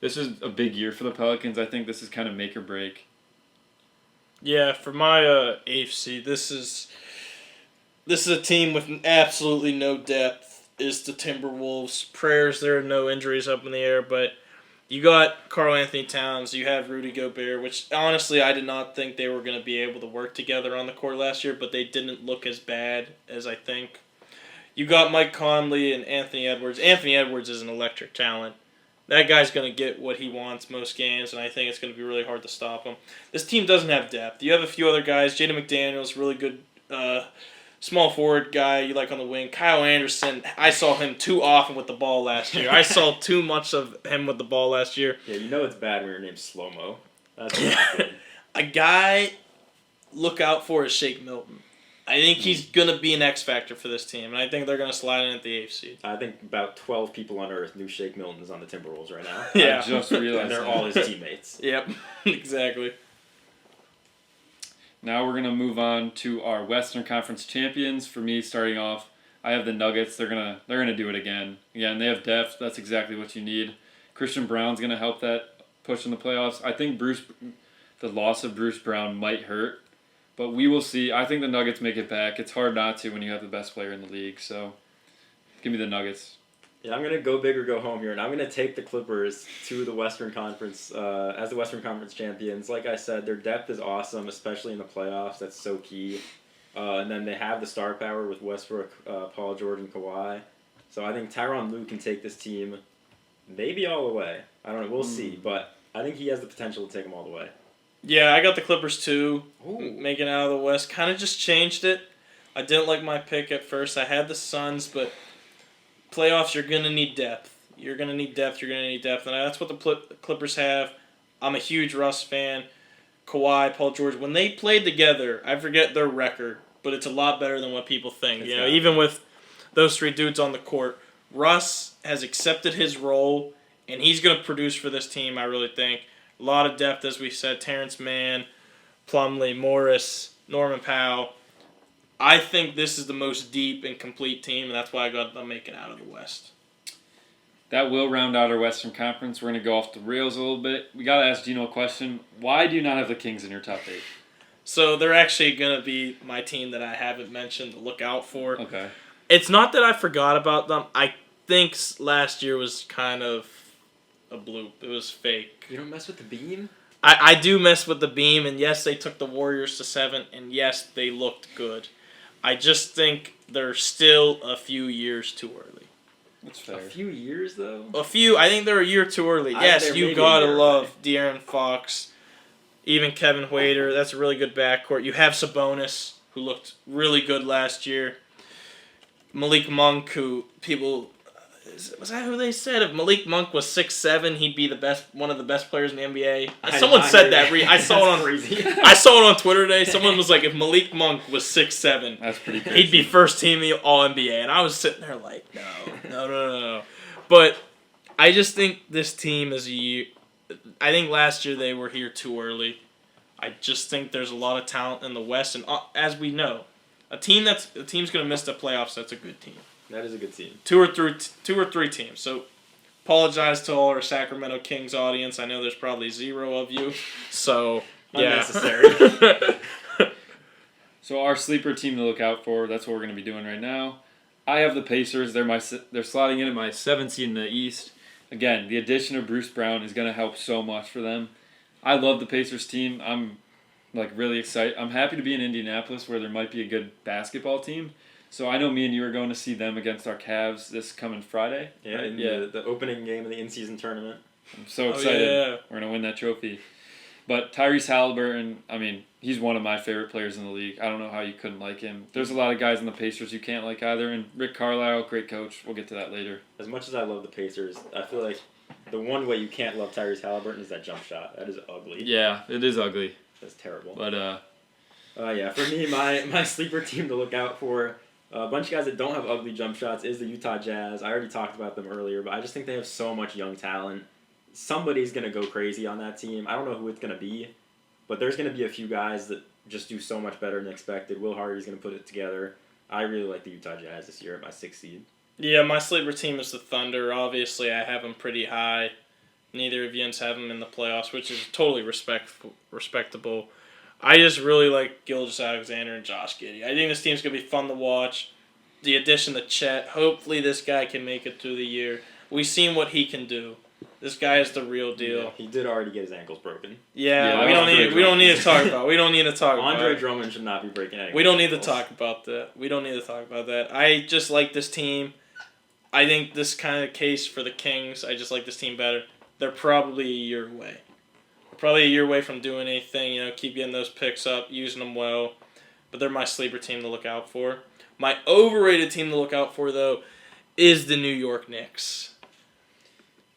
this is a big year for the Pelicans. I think this is kind of make or break. Yeah, for my 8th seed, this is a team with absolutely no depth. Is the Timberwolves. Prayers there are no injuries up in the air, but you got Karl Anthony Towns, you have Rudy Gobert, which honestly I did not think they were going to be able to work together on the court last year, but they didn't look as bad as I think. You got Mike Conley and Anthony Edwards. Anthony Edwards is an electric talent. That guy's going to get what he wants most games, and I think it's going to be really hard to stop him. This team doesn't have depth. You have a few other guys. Jaden McDaniels, really good small forward guy you like on the wing. Kyle Anderson, I saw him too often with the ball last year. I saw too much of him with the ball last year. Yeah, you know it's bad when your name's Slow-Mo. That's not good. A guy look out for is Shake Milton. I think he's going to be an X factor for this team, and I think they're going to slide in at the 8th seed. I think about 12 people on Earth knew Shake Milton's on the Timberwolves right now. Yeah. I just realized And they're that. all his teammates. Yep, exactly. Now we're going to move on to our Western Conference champions. For me, starting off, I have the Nuggets. They're gonna do it again. Again, they have depth. That's exactly what you need. Christian Brown's going to help that push in the playoffs. I think the loss of Bruce Brown might hurt, but we will see. I think the Nuggets make it back. It's hard not to when you have the best player in the league. So, give me the Nuggets. Yeah, I'm gonna go big or go home here, and I'm gonna take the Clippers to the Western Conference as the Western Conference champions. Like I said, their depth is awesome, especially in the playoffs. That's so key. And then they have the star power with Westbrook, Paul George, and Kawhi. So I think Tyronn Lue can take this team maybe all the way. I don't know. We'll see, but I think he has the potential to take them all the way. Yeah, I got the Clippers too. Ooh. Making out of the West. Kind of just changed it. I didn't like my pick at first. I had the Suns, but playoffs, you're going to need depth. You're going to need depth. And that's what the Clippers have. I'm a huge Russ fan. Kawhi, Paul George. When they played together, I forget their record, but it's a lot better than what people think. Even with those three dudes on the court, Russ has accepted his role, and he's going to produce for this team, I really think. A lot of depth, as we said. Terrence Mann, Plumlee, Morris, Norman Powell. I think this is the most deep and complete team, and that's why I got them making out of the West. That will round out our Western Conference. We're going to go off the rails a little bit. We got to ask Geno a question. Why do you not have the Kings in your top 8? So they're actually going to be my team that I haven't mentioned to look out for. Okay. It's not that I forgot about them. I think last year was kind of a bloop. It was fake. You don't mess with the beam? I do mess with the beam, and yes, they took the Warriors to 7, and yes, they looked good. I just think they're still a few years too early. That's fair. A few years, though? I think they're a year too early. Yes, you gotta love De'Aaron Fox, even Kevin Huerter. That's a really good backcourt. You have Sabonis, who looked really good last year. Malik Monk, who people... Was that who they said? If Malik Monk was 6'7", he'd be one of the best players in the NBA. Someone said that. I saw it on crazy. I saw it on Twitter today. Someone was like, if Malik Monk was 6'7", that's pretty crazy. He'd be first team All NBA. And I was sitting there like, no. But I just think this team is a year. I think last year they were here too early. I just think there's a lot of talent in the West, and as we know, a team's going to miss the playoffs. That's a good team. That is a good team. Two or three teams. So, apologize to all our Sacramento Kings audience. I know there's probably 0 of you. So, yeah. Unnecessary. So our sleeper team to look out for. That's what we're going to be doing right now. I have the Pacers. They're slotting in at my 7th seed in the East. Again, the addition of Bruce Brown is going to help so much for them. I love the Pacers team. I'm really excited. I'm happy to be in Indianapolis where there might be a good basketball team. So I know me and you are going to see them against our Cavs this coming Friday. Yeah, in the opening game of the in-season tournament. I'm so excited. Yeah. We're going to win that trophy. But Tyrese Halliburton, he's one of my favorite players in the league. I don't know how you couldn't like him. There's a lot of guys in the Pacers you can't like either. And Rick Carlisle, great coach. We'll get to that later. As much as I love the Pacers, I feel like the one way you can't love Tyrese Halliburton is that jump shot. That is ugly. Yeah, it is ugly. That's terrible. But, for me, my sleeper team to look out for, a bunch of guys that don't have ugly jump shots, is the Utah Jazz. I already talked about them earlier, but I just think they have so much young talent. Somebody's going to go crazy on that team. I don't know who it's going to be, but there's going to be a few guys that just do so much better than expected. Will Hardy's going to put it together. I really like the Utah Jazz this year at my 6th seed. Yeah, my sleeper team is the Thunder. Obviously, I have them pretty high. Neither of you have them in the playoffs, which is totally respectable. I just really like Gilgeous-Alexander and Josh Giddey. I think this team's going to be fun to watch. The addition to Chet, hopefully this guy can make it through the year. We've seen what he can do. This guy is the real deal. Yeah, he did already get his ankles broken. Yeah, we don't need to talk about it. Andre Drummond should not be breaking ankles. We don't need to talk about that. I just like this team. I think this kind of case for the Kings, I just like this team better. They're probably a year away. Probably a year away from doing anything, keep getting those picks up, using them well. But they're my sleeper team to look out for. My overrated team to look out for, though, is the New York Knicks.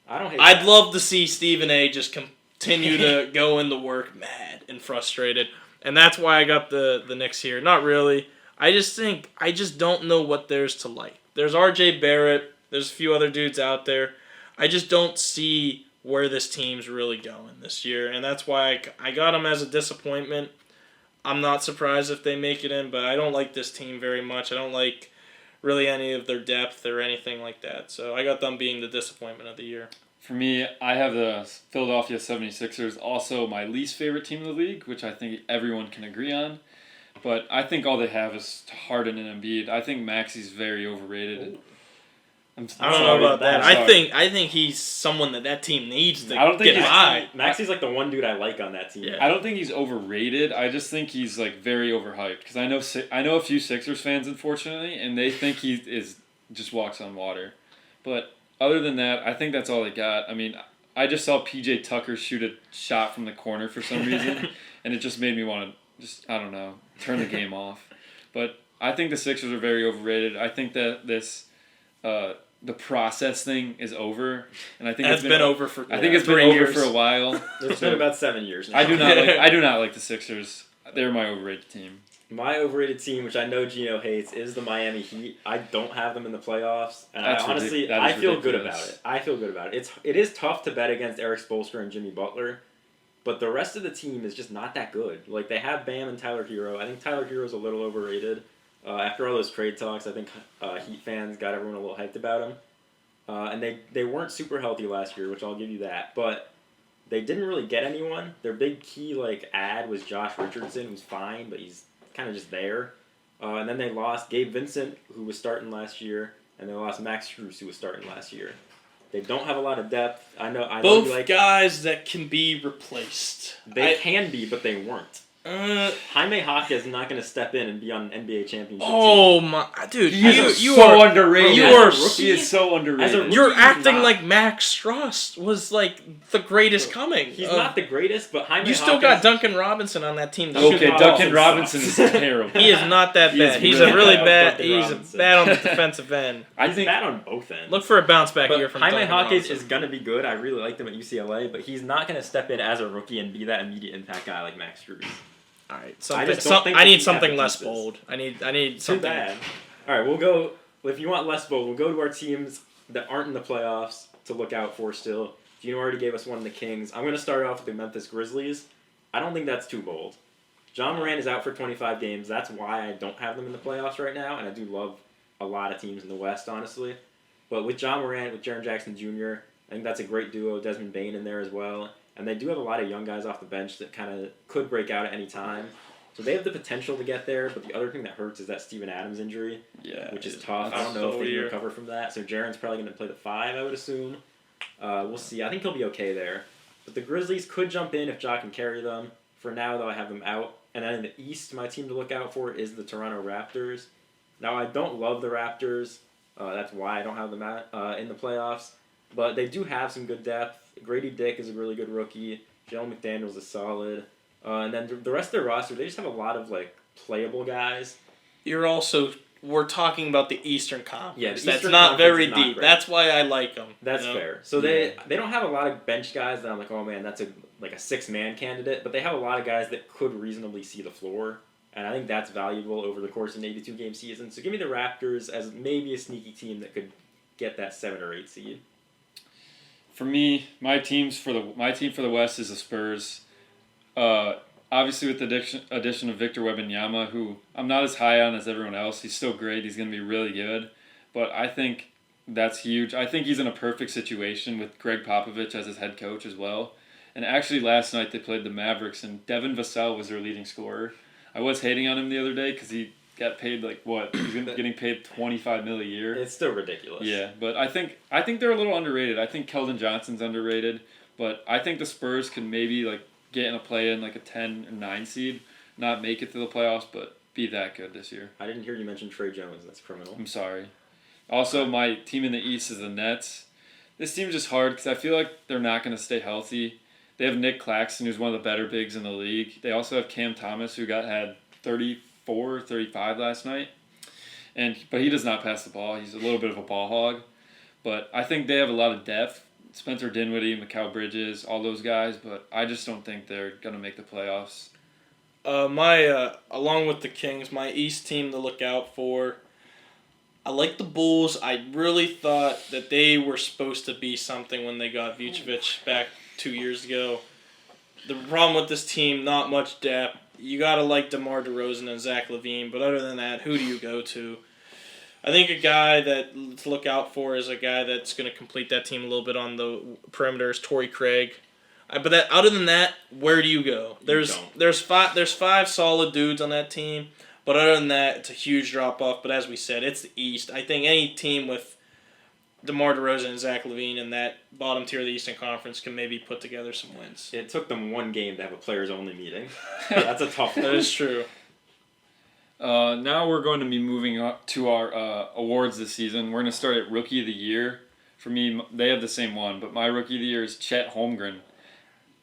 I'd love to see Stephen A. just continue to go into work mad and frustrated. And that's why I got the Knicks here. Not really. I just don't know what there's to like. There's R.J. Barrett. There's a few other dudes out there. I just don't see where this team's really going this year, and that's why I got them as a disappointment. I'm not surprised if they make it in, but I don't like this team very much. I don't like really any of their depth or anything like that. So I got them being the disappointment of the year. For me, I have the Philadelphia 76ers, also my least favorite team in the league, which I think everyone can agree on. But I think all they have is Harden and Embiid. I think Maxi's very overrated. I don't know about that. I think he's someone that team needs to get by. Maxi's like the one dude I like on that team. Yeah. I don't think he's overrated. I just think he's like very overhyped. Because I know a few Sixers fans, unfortunately, and they think he is just walks on water. But other than that, I think that's all they got. I mean, I just saw PJ Tucker shoot a shot from the corner for some reason, and it just made me want to turn the game off. But I think the Sixers are very overrated. I think that this the process thing is over, and I think it's been over for. I think it's been over for a while. It's been about 7 years now. I do not like the Sixers. They're my overrated team. My overrated team, which I know Geno hates, is the Miami Heat. I don't have them in the playoffs, and I feel good about it. I feel good about it. It is tough to bet against Eric Spoelstra and Jimmy Butler, but the rest of the team is just not that good. Like, they have Bam and Tyler Hero. I think Tyler Hero's a little overrated. After all those trade talks, I think Heat fans got everyone a little hyped about him. And they weren't super healthy last year, which I'll give you that. But they didn't really get anyone. Their big key add was Josh Richardson, who's fine, but he's kind of just there. And then they lost Gabe Vincent, who was starting last year, and they lost Max Strus, who was starting last year. They don't have a lot of depth. I know both guys that can be replaced. They can be, but they weren't. Jaime Hawk is not going to step in and be on an NBA championship team. My dude, you are underrated. He is so underrated. You're acting like Max Strus was like the greatest coming. He's not the greatest, but Jaime you still got Duncan Robinson on that team. Okay, Duncan Robinson is terrible. He is not that bad. He's a really bad. He's bad on the defensive end. He's bad on both ends. Look for a bounce back year from Jaime Duncan Hawkins Robinson. is going to be good. I really liked him at UCLA, but he's not going to step in as a rookie and be that immediate impact guy like Max Strus. All right, I need something less bold. I need something. Too bad. All right, we'll go. If you want less bold, we'll go to our teams that aren't in the playoffs to look out for still. Gino already gave us one of the Kings. I'm going to start off with the Memphis Grizzlies. I don't think that's too bold. John Moran is out for 25 games. That's why I don't have them in the playoffs right now, and I do love a lot of teams in the West, honestly. But with John Moran, with Jaren Jackson Jr., I think that's a great duo. Desmond Bane in there as well. And they do have a lot of young guys off the bench that kind of could break out at any time. So they have the potential to get there, but the other thing that hurts is that Steven Adams injury, which is tough. I don't know if they can recover from that. So Jaren's probably going to play the 5, I would assume. We'll see. I think he'll be okay there. But the Grizzlies could jump in if Ja can carry them. For now, though, I have them out. And then in the East, my team to look out for is the Toronto Raptors. Now, I don't love the Raptors. That's why I don't have them in the playoffs. But they do have some good depth. Grady Dick is a really good rookie. Jalen McDaniels is solid. And then the rest of their roster, they just have a lot of playable guys. We're talking about the Eastern Conference. Yeah, that's not very deep. That's why I like them. That's fair. So they don't have a lot of bench guys that I'm like, oh man, that's a 6-man candidate. But they have a lot of guys that could reasonably see the floor. And I think that's valuable over the course of an 82-game season. So give me the Raptors as maybe a sneaky team that could get that 7 or 8 seed. For me, my team for the West is the Spurs. Obviously, with the addition of Victor Wembanyama, who I'm not as high on as everyone else. He's still great. He's going to be really good. But I think that's huge. I think he's in a perfect situation with Greg Popovich as his head coach as well. And actually, last night they played the Mavericks, and Devin Vassell was their leading scorer. I was hating on him the other day because he got paid he's getting paid $25 million a year. It's still ridiculous. Yeah, but I think they're a little underrated. I think Keldon Johnson's underrated, but I think the Spurs could maybe get in a play-in a 10 or 9 seed, not make it to the playoffs, but be that good this year. I didn't hear you mention Trey Jones. That's criminal. I'm sorry. Also, my team in the East is the Nets. This team's just hard because I feel like they're not going to stay healthy. They have Nick Claxton, who's one of the better bigs in the league. They also have Cam Thomas, who had 34, 35 last night. But he does not pass the ball. He's a little bit of a ball hog. But I think they have a lot of depth. Spencer Dinwiddie, Mikal Bridges, all those guys. But I just don't think they're going to make the playoffs. Along with the Kings, my East team to look out for. I like the Bulls. I really thought that they were supposed to be something when they got Vucevic back 2 years ago. The problem with this team, not much depth. You gotta like DeMar DeRozan and Zach LaVine, but other than that, who do you go to? I think a guy that to look out for is a guy that's going to complete that team a little bit on the perimeters, Torrey Craig. But other than that, where do you go? There's five solid dudes on that team, but other than that, it's a huge drop off. But as we said, it's the East. I think any team with DeMar DeRozan and Zach LaVine in that bottom tier of the Eastern Conference can maybe put together some wins. It took them one game to have a players only meeting. That's a tough one. That is true. Now we're going to be moving up to our awards this season. We're going to start at Rookie of the Year. For me, they have the same one, but my Rookie of the Year is Chet Holmgren.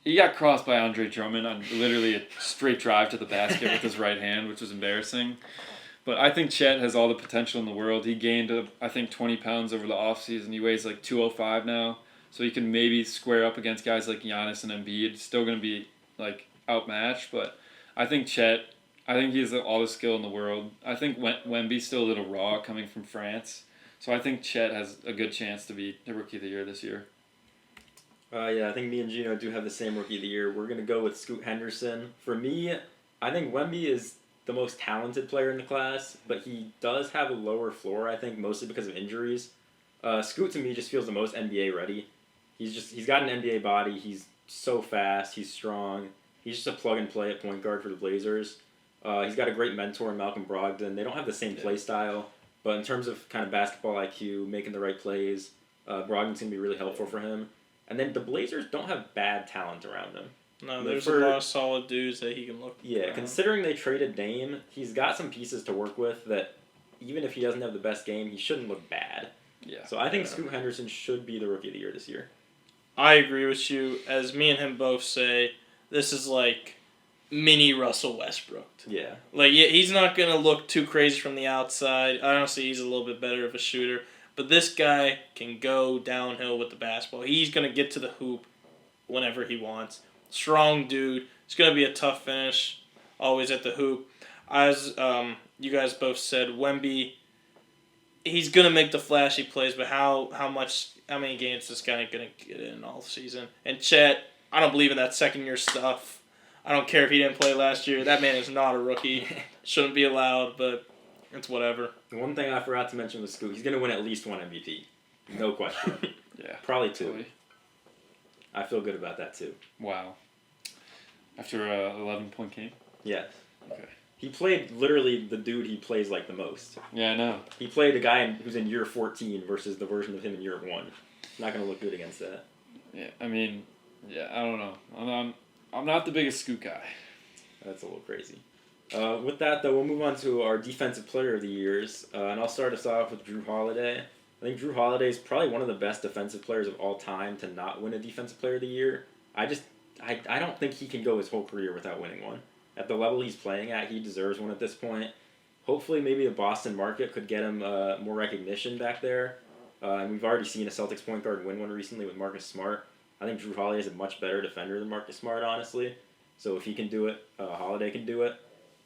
He got crossed by Andre Drummond on literally a straight drive to the basket with his right hand, which was embarrassing. But I think Chet has all the potential in the world. He gained, I think, 20 pounds over the offseason. He weighs like 205 now, so he can maybe square up against guys like Giannis and Embiid. It's still going to be like outmatched, but I think Chet, I think he has all the skill in the world. I think Wemby's still a little raw coming from France, so I think Chet has a good chance to be the Rookie of the Year this year. Yeah, I think me and Geno do have the same Rookie of the Year. We're going to go with Scoot Henderson. For me, I think Wemby is the most talented player in the class, but he does have a lower floor, I think, mostly because of injuries. Scoot, to me, just feels the most NBA ready. He's got an NBA body. He's so fast. He's strong. He's just a plug-and-play at point guard for the Blazers. He's got a great mentor in Malcolm Brogdon. They don't have the same play style, but in terms of kind of basketball IQ, making the right plays, Brogdon's going to be really helpful for him. And then the Blazers don't have bad talent around them. No, there's a lot of solid dudes that he can look Yeah, around. Considering they traded Dame, he's got some pieces to work with that even if he doesn't have the best game, he shouldn't look bad. Yeah. So I think Scoot Henderson should be the Rookie of the Year this year. I agree with you. As me and him both say, this is like mini Russell Westbrook. Yeah. Like, yeah, he's not going to look too crazy from the outside. Honestly, he's a little bit better of a shooter. But this guy can go downhill with the basketball. He's going to get to the hoop whenever he wants. Strong dude. It's going to be a tough finish, always at the hoop. As you guys both said, Wemby, he's going to make the flashy plays, but how many games is this guy going to get in all season? And Chet, I don't believe in that second-year stuff. I don't care if he didn't play last year. That man is not a rookie. Shouldn't be allowed, but it's whatever. One thing I forgot to mention with Scoot, he's going to win at least one MVP. No question. Yeah. Probably two. Totally. I feel good about that too. Wow. After a 11-point game? Yes. Okay. He played literally the dude he plays like the most. Yeah, I know. He played a guy who's in year 14 versus the version of him in year 1. Not going to look good against that. Yeah, I mean, yeah, I don't know. I'm not the biggest Scoot guy. That's a little crazy. With that, though, we'll move on to our Defensive Player of the Years. And I'll start us off with Drew Holiday. I think Drew Holiday is probably one of the best defensive players of all time to not win a Defensive Player of the Year. I don't think he can go his whole career without winning one. At the level he's playing at, he deserves one at this point. Hopefully, maybe the Boston market could get him more recognition back there. And we've already seen a Celtics point guard win one recently with Marcus Smart. I think Drew Holiday is a much better defender than Marcus Smart, honestly. So if he can do it, Holiday can do it.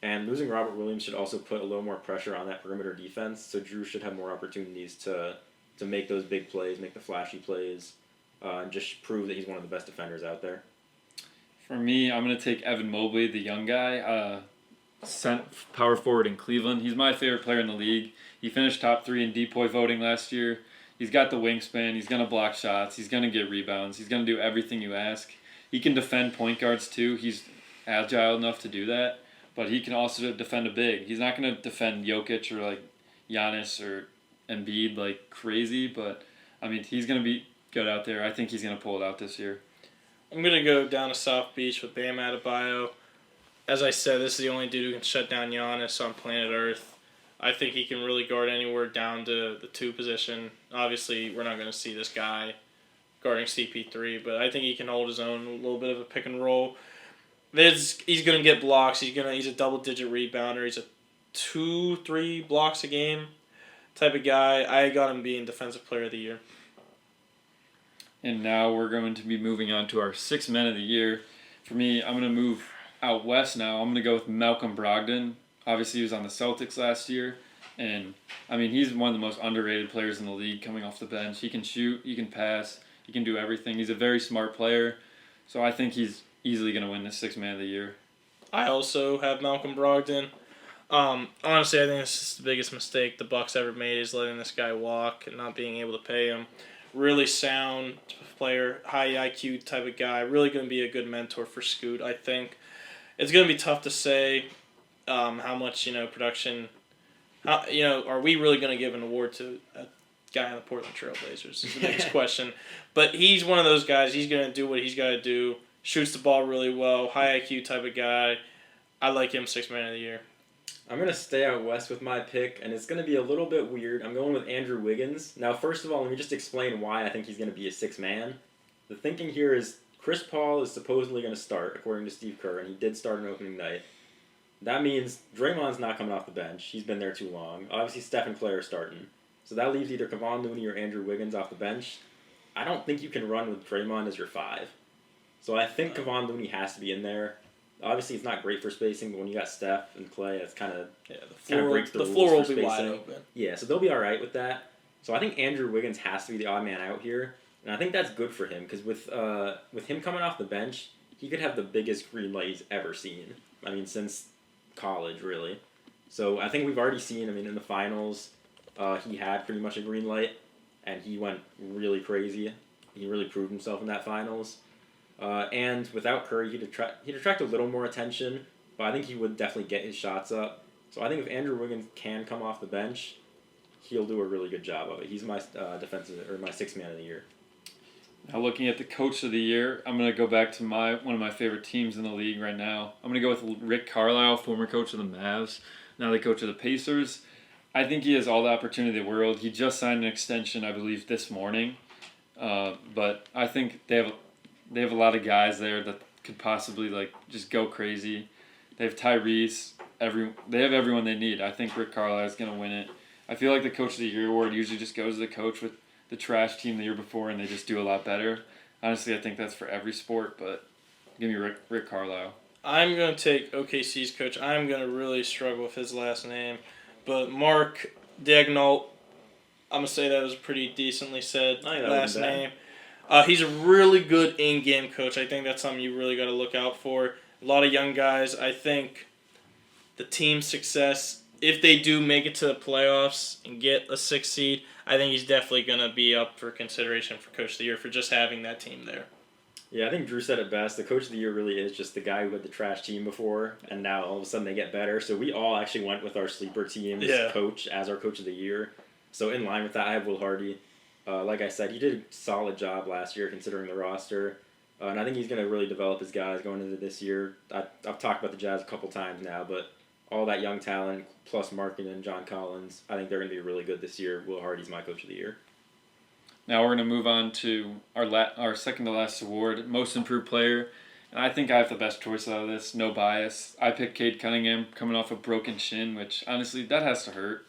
And losing Robert Williams should also put a little more pressure on that perimeter defense. So Drew should have more opportunities to make those big plays, make the flashy plays, and just prove that he's one of the best defenders out there. For me, I'm going to take Evan Mobley, the young guy, power forward in Cleveland. He's my favorite player in the league. He finished top 3 in DPOY voting last year. He's got the wingspan. He's going to block shots. He's going to get rebounds. He's going to do everything you ask. He can defend point guards too. He's agile enough to do that. But he can also defend a big. He's not going to defend Jokic or like Giannis or Embiid like crazy. But, I mean, he's going to be good out there. I think he's going to pull it out this year. I'm going to go down to South Beach with Bam Adebayo. As I said, this is the only dude who can shut down Giannis on planet Earth. I think he can really guard anywhere down to the 2 position. Obviously, we're not going to see this guy guarding CP3, but I think he can hold his own, a little bit of a pick and roll. He's going to get blocks. He's a double-digit rebounder. He's a 2-3 blocks a game type of guy. I got him being Defensive Player of the Year. And now we're going to be moving on to our 6 men of the year. For me, I'm going to move out west now, I'm going to go with Malcolm Brogdon. Obviously, he was on the Celtics last year. And, I mean, he's one of the most underrated players in the league coming off the bench. He can shoot, he can pass, he can do everything. He's a very smart player. So I think he's easily going to win the Sixth Man of the Year. I also have Malcolm Brogdon. Honestly, I think this is the biggest mistake the Bucks ever made is letting this guy walk and not being able to pay him. Really sound player, high IQ type of guy. Really going to be a good mentor for Scoot, I think. It's going to be tough to say how much, production... are we really going to give an award to a guy on the Portland Trailblazers? Is the biggest question. But he's one of those guys. He's going to do what he's got to do. Shoots the ball really well. High IQ type of guy. I like him Sixth Man of the Year. I'm going to stay out west with my pick, and it's going to be a little bit weird. I'm going with Andrew Wiggins. Now, first of all, let me just explain why I think he's going to be a sixth man. The thinking here is Chris Paul is supposedly going to start, according to Steve Kerr, and he did start on opening night. That means Draymond's not coming off the bench. He's been there too long. Obviously, Steph and Clay are starting. So that leaves either Kevon Looney or Andrew Wiggins off the bench. I don't think you can run with Draymond as your five. So I think Kevon Looney has to be in there. Obviously, it's not great for spacing, but when you got Steph and Clay, it's kind of breaks the floor rules will for be spacing. wide open. Yeah, so they'll be all right with that. So I think Andrew Wiggins has to be the odd man out here, and I think that's good for him because with him coming off the bench, he could have the biggest green light he's ever seen. I mean, since college, really. So I think we've already seen. I mean, in the finals, he had pretty much a green light, and he went really crazy. He really proved himself in that finals. And without Curry, he'd attract a little more attention, but I think he would definitely get his shots up. So I think if Andrew Wiggins can come off the bench, he'll do a really good job of it. He's my my Sixth Man of the Year. Now, looking at the Coach of the Year, I'm going to go back to one of my favorite teams in the league right now. I'm going to go with Rick Carlisle, former coach of the Mavs, now the coach of the Pacers. I think he has all the opportunity in the world. He just signed an extension, I believe, this morning. But I think they have a lot of guys there that could possibly just go crazy. They have Tyrese. They have everyone they need. I think Rick Carlisle is going to win it. I feel like the Coach of the Year award usually just goes to the coach with the trash team the year before, and they just do a lot better. Honestly, I think that's for every sport, but give me Rick Carlisle. I'm going to take OKC's coach. I'm going to really struggle with his last name. But Mark Daigneault, I'm going to say that was pretty decently said last name. He's a really good in-game coach. I think that's something you really got to look out for. A lot of young guys. I think the team's success, if they do make it to the playoffs and get a 6th seed, I think he's definitely going to be up for consideration for Coach of the Year for just having that team there. Yeah, I think Drew said it best. The Coach of the Year really is just the guy who had the trash team before, and now all of a sudden they get better. So we all actually went with our sleeper team's coach as our Coach of the Year. So in line with that, I have Will Hardy. Like I said, he did a solid job last year considering the roster. And I think he's going to really develop his guys going into this year. I've talked about the Jazz a couple times now, but all that young talent, plus Markkanen and John Collins, I think they're going to be really good this year. Will Hardy's my Coach of the Year. Now we're going to move on to our second to last award, Most Improved Player. And I think I have the best choice out of this, no bias. I picked Cade Cunningham coming off a broken shin, which honestly, that has to hurt.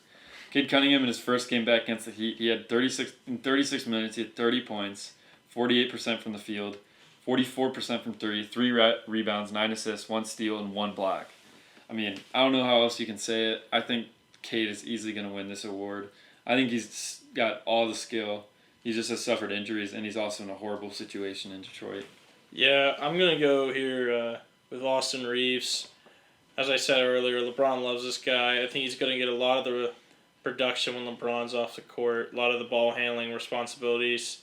Cade Cunningham in his first game back against the Heat, he had 36 minutes, he had 30 points, 48% from the field, 44% from 3, 3 rebounds, 9 assists, 1 steal, and 1 block. I mean, I don't know how else you can say it. I think Cade is easily going to win this award. I think he's got all the skill. He just has suffered injuries, and he's also in a horrible situation in Detroit. Yeah, I'm going to go here with Austin Reeves. As I said earlier, LeBron loves this guy. I think he's going to get a lot of the production when LeBron's off the court, a lot of the ball handling responsibilities.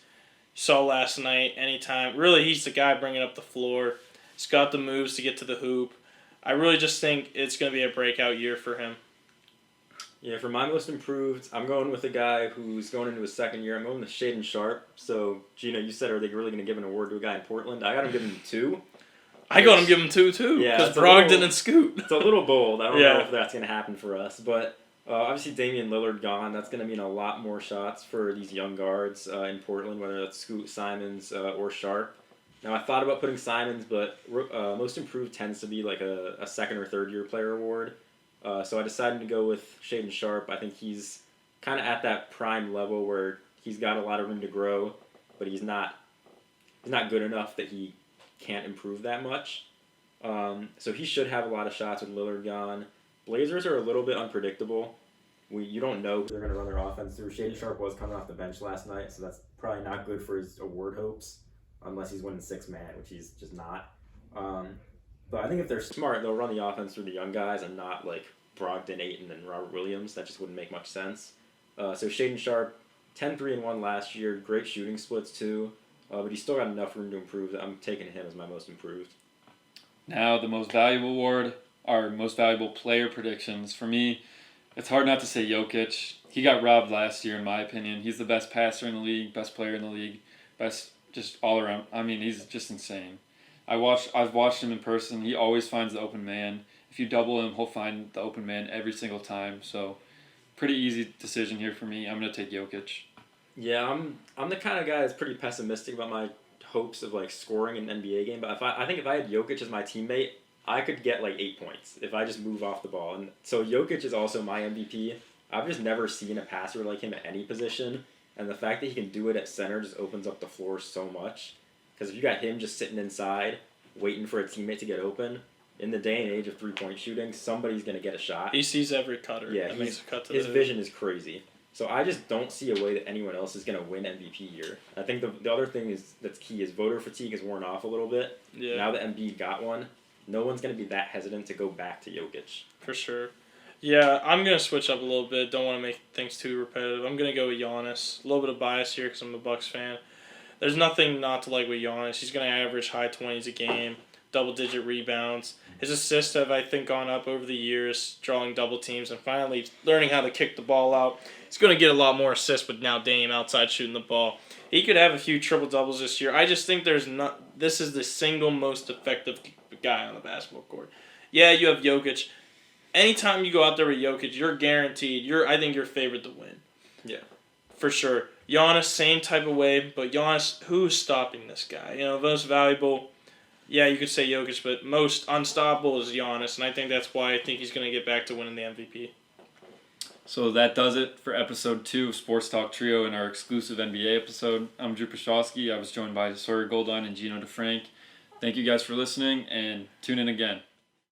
Saw last night, anytime. Really, he's the guy bringing up the floor. He's got the moves to get to the hoop. I really just think it's going to be a breakout year for him. Yeah, for my Most Improved, I'm going with a guy who's going into his second year. I'm going with Shaedon Sharpe. So, Gino, you said, are they really going to give an award to a guy in Portland? I got him giving him 2. I got him giving 2, too, because Brogdon and Scoot. It's a little bold. I don't know if that's going to happen for us. But obviously, Damian Lillard gone. That's going to mean a lot more shots for these young guards in Portland, whether that's Scoot, Simons, or Sharpe. Now, I thought about putting Simons, but Most Improved tends to be like a second or third year player award. So I decided to go with Shaedon Sharpe. I think he's kind of at that prime level where he's got a lot of room to grow, but he's not good enough that he can't improve that much. So he should have a lot of shots with Lillard gone. Blazers are a little bit unpredictable. You don't know who they're going to run their offense through. Shaden Sharp was coming off the bench last night, so that's probably not good for his award hopes, unless he's winning six-man, which he's just not. But I think if they're smart, they'll run the offense through the young guys and not like Brogdon, Ayton, and Robert Williams. That just wouldn't make much sense. So Shaden Sharp, 10-3-1 last year, great shooting splits too, but he's still got enough room to improve that I'm taking him as my most improved. Now the most valuable award, our most valuable player predictions. For me, it's hard not to say Jokic. He got robbed last year, in my opinion. He's the best passer in the league, best player in the league, best just all around. I mean, he's just insane. I've watched him in person. He always finds the open man. If you double him, he'll find the open man every single time. So, pretty easy decision here for me. I'm gonna take Jokic. Yeah, I'm the kind of guy that's pretty pessimistic about my hopes of like scoring an NBA game. But I think if I had Jokic as my teammate, I could get like 8 points if I just move off the ball. And so Jokic is also my MVP. I've just never seen a passer like him at any position, and the fact that he can do it at center just opens up the floor so much. Because if you got him just sitting inside, waiting for a teammate to get open, in the day and age of three-point shooting, somebody's going to get a shot. He sees every cutter. Yeah, makes a cut to his vision is crazy. So I just don't see a way that anyone else is going to win MVP here. I think the other thing that's key is voter fatigue has worn off a little bit. Yeah. Now that Embiid got one, no one's going to be that hesitant to go back to Jokic. For sure. Yeah, I'm going to switch up a little bit. Don't want to make things too repetitive. I'm going to go with Giannis. A little bit of bias here because I'm a Bucks fan. There's nothing not to like with Giannis. He's going to average high 20s a game, double-digit rebounds. His assists have, I think, gone up over the years, drawing double teams, and finally learning how to kick the ball out. He's going to get a lot more assists with now Dame outside shooting the ball. He could have a few triple-doubles this year. I just think this is the single most effective guy on the basketball court. Yeah, you have Jokic. Anytime you go out there with Jokic, you're guaranteed. I think you're favored to win. Yeah. For sure. Giannis, same type of way, but Giannis, who's stopping this guy? Most valuable, yeah, you could say Jokic, but most unstoppable is Giannis, and I think that's why I think he's going to get back to winning the MVP. So that does it for episode 2 of Sports Talk Trio in our exclusive NBA episode. I'm Drew Pieschalski. I was joined by Sawyer Goldwein and Geno DeFrank. Thank you guys for listening, and tune in again.